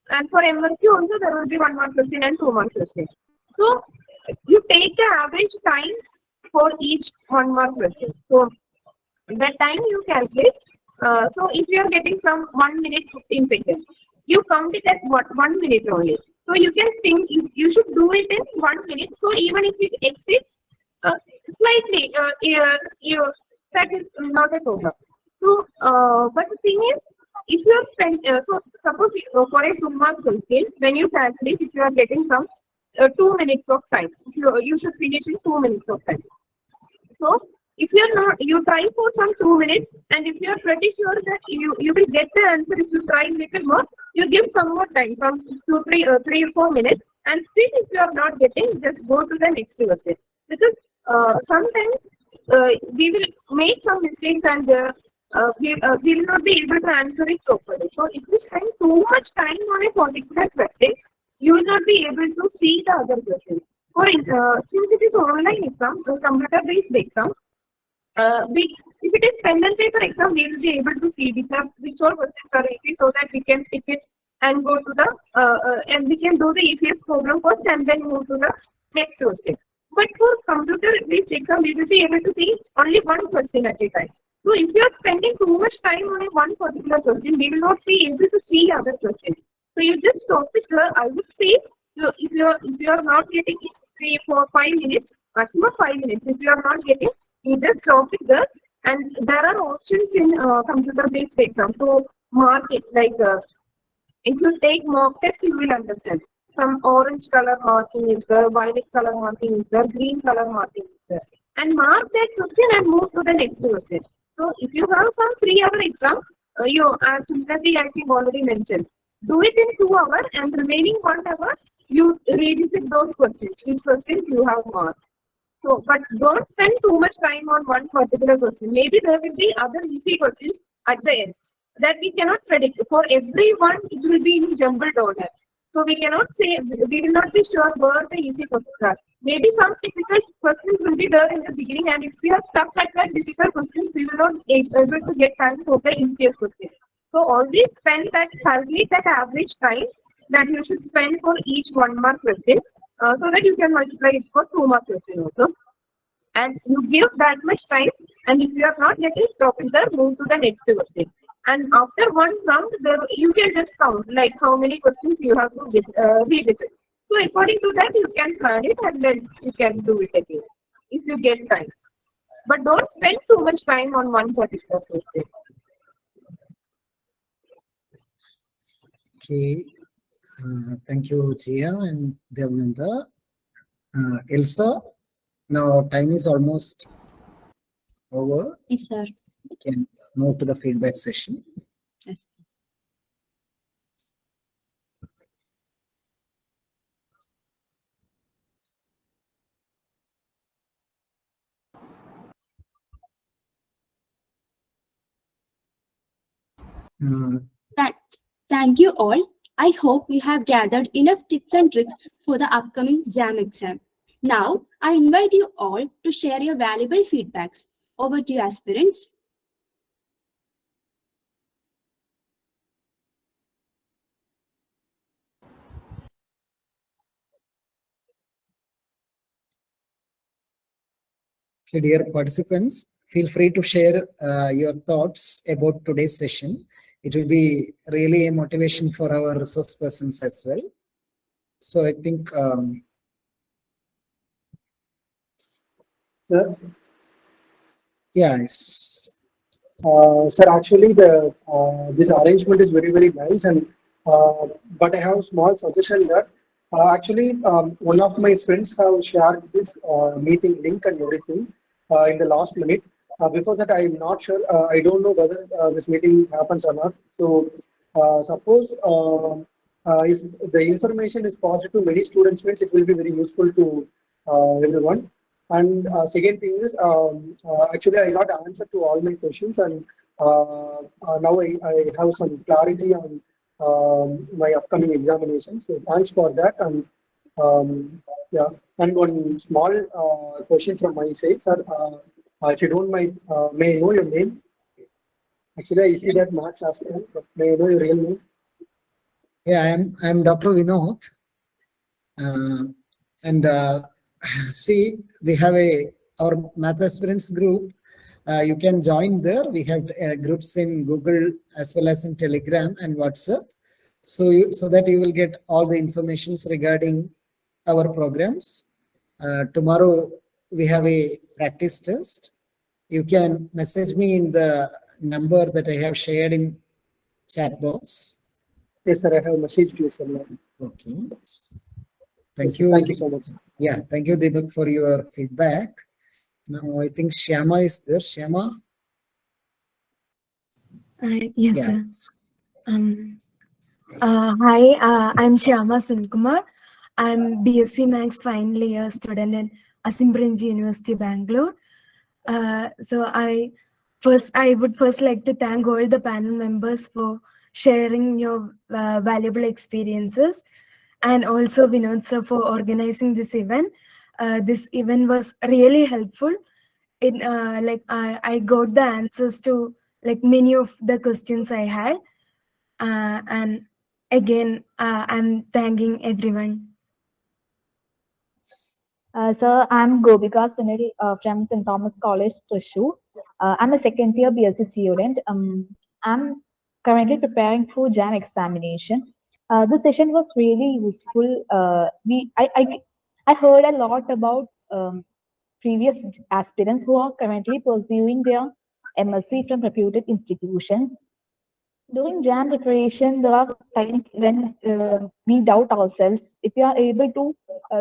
And for MSQ also, there will be 1 mark question and 2 mark question. So you take the average time for each 1 mark question. So the time you calculate, so if you are getting some 1 minute 15 seconds, you count it as 1 minute only. So you can think you should do it in 1 minute. So even if it exceeds slightly, that is not a problem. So, but the thing is, if you are spent, so suppose for a 2 mark question, when you calculate, if you are getting some 2 minutes of time, you should finish in 2 minutes of time. So if you are not, you try for some 2 minutes, and if you are pretty sure that you will get the answer if you try little more, you give some more time, some 3 or 4 minutes, and still if you are not getting, just go to the next question. Because sometimes we will make some mistakes and we will not be able to answer it properly. So if you spend too much time on a particular question, you will not be able to see the other questions. For since it is online exam, computer-based exam, if it is pen and paper exam, we will be able to see which all questions are easy, so that we can pick it and go to the and we can do the easiest problem first and then move to the next question. But for computer-based exam, we will be able to see only one question at a time. So if you are spending too much time on one particular question, we will not be able to see other questions. So you just stop it there. I would say if you are not getting 3, 4, 5 minutes, maximum 5 minutes. If you are not getting, you just stop it there. And there are options in computer-based exam. So mark it like if you take mock test, you will understand. Some orange color marking is there, violet color marking is there, green color marking is there. And mark that question and move to the next question. So if you have some 3-hour exam, as Unnati I think already mentioned, do it in 2 hours, and remaining 1 hour, you revisit those questions, which questions you have marked. So, but don't spend too much time on one particular question. Maybe there will be other easy questions at the end that we cannot predict. For everyone, it will be in jumbled order. So we cannot say, we will not be sure where the easy questions are. Maybe some difficult questions will be there in the beginning, and if we are stuck at that difficult question, we will not be able to get time for the easiest question. So always calculate that average time that you should spend for each 1 mark question, so that you can multiply it for 2 mark question also. And you give that much time, and if you are not getting, stop it there, move to the next question. And after one round, you can just count like how many questions you have to revisit. So according to that, you can plan it, and then you can do it again if you get time. But don't spend too much time on one particular question. Okay. Thank you, Jiya and Devananda. Elsa, now time is almost over. Yes, sir. We can move to the feedback session. Yes. Thank you all. I hope you have gathered enough tips and tricks for the upcoming JAM exam. Now, I invite you all to share your valuable feedbacks. Over to you, aspirants. Okay, dear participants, feel free to share your thoughts about today's session. It will be really a motivation for our resource persons as well. So I think Sir? Yes. Sir, actually, this arrangement is very, very nice, and but I have a small suggestion that actually one of my friends have shared this meeting link and everything in the last minute. Before that, I am not sure. I don't know whether this meeting happens or not. So, suppose if the information is passed to many students, means it will be very useful to everyone. And second thing is, actually, I got answer to all my questions, and now I have some clarity on my upcoming examination. So thanks for that. And Yeah, and one small question from my side, sir. If you don't mind, may I know your name? Actually, I see that Maths Aspirant, but may I know your real name? Yeah, I'm Dr. Vinod. And see, we have our Maths Aspirants group. You can join there. We have groups in Google as well as in Telegram and WhatsApp. So that you will get all the informations regarding our programs. Tomorrow we have a practice test. You can message me in the number that I have shared in chat box. Yes, sir. I have messaged you, sir. Okay. Thank you. Thank you so much. Yeah, thank you, Deepak, for your feedback. Now I think Shyama is there. Shyama? Yes, Yeah. sir. Hi, I'm Shyama Sunkumar. I'm BSc Maths final year student in Asimbranji University, Bangalore. So I would first like to thank all the panel members for sharing your valuable experiences, and also Vinod sir for organizing this event. This event was really helpful. I got the answers to many of the questions I had, and again I'm thanking everyone. Sir, I'm Gobika Sunil from St. Thomas College, Trishur. I'm a second year BSc student. I'm currently preparing for JAM examination. The session was really useful. I heard a lot about previous aspirants who are currently pursuing their MSc from reputed institutions. During JAM preparation, there are times when we doubt ourselves if we are able to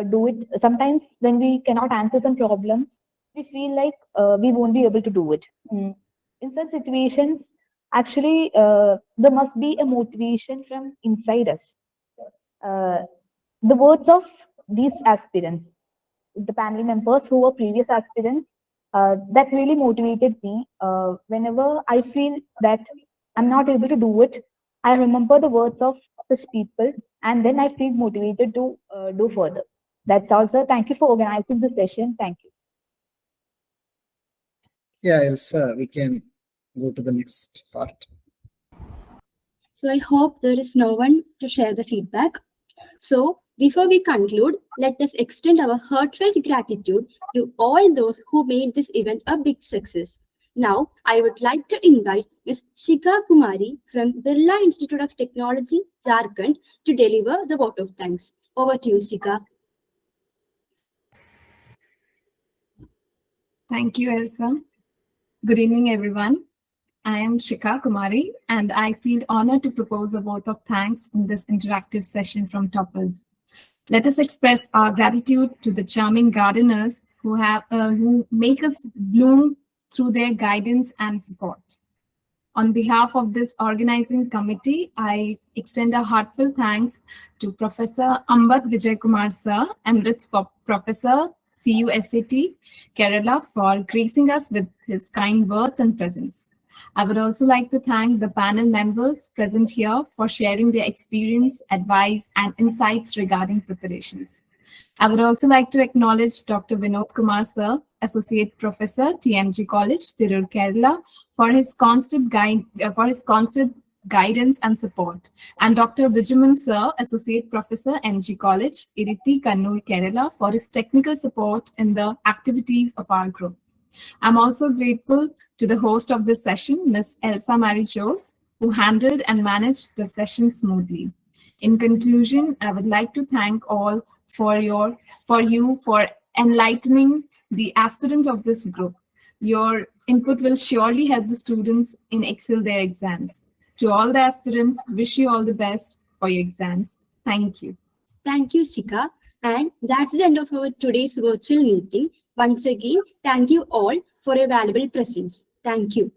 do it. Sometimes when we cannot answer some problems, we feel like we won't be able to do it. In such situations, actually, there must be a motivation from inside us. The words of these aspirants, the panel members who were previous aspirants, that really motivated me. Whenever I feel that I'm not able to do it, I remember the words of such people, and then I feel motivated to do further. That's all, sir. Thank you for organizing the session. Thank you. Yeah, Elsa, we can go to the next part. So I hope there is no one to share the feedback. So before we conclude, let us extend our heartfelt gratitude to all those who made this event a big success. Now, I would like to invite Ms. Shikha Kumari from Birla Institute of Technology, Jharkhand, to deliver the vote of thanks. Over to you, Shikha. Thank you, Elsa. Good evening, everyone. I am Shikha Kumari, and I feel honored to propose a vote of thanks in this interactive session from toppers. Let us express our gratitude to the charming gardeners who make us bloom through their guidance and support. On behalf of this organizing committee, I extend a heartfelt thanks to Professor Ambat Vijayakumar Sir, Emeritus Professor, CUSAT, Kerala, for gracing us with his kind words and presence. I would also like to thank the panel members present here for sharing their experience, advice, and insights regarding preparations. I would also like to acknowledge Dr. Vinod Kumar Sir, Associate Professor, TMG College, Tirur, Kerala, for his constant guidance and support, and Dr. Bijumon Sir, Associate Professor, MG College, Iritty, Kannur, Kerala, for his technical support in the activities of our group. I'm also grateful to the host of this session, Ms. Elsa Marie-Jose, who handled and managed the session smoothly. In conclusion, I would like to thank all for enlightening the aspirants of this group. Your input will surely help the students in excel their exams. To all the aspirants, wish you all the best for your exams. Thank you. Thank you, Shikha. And that's the end of our today's virtual meeting. Once again, thank you all for your valuable presence. Thank you.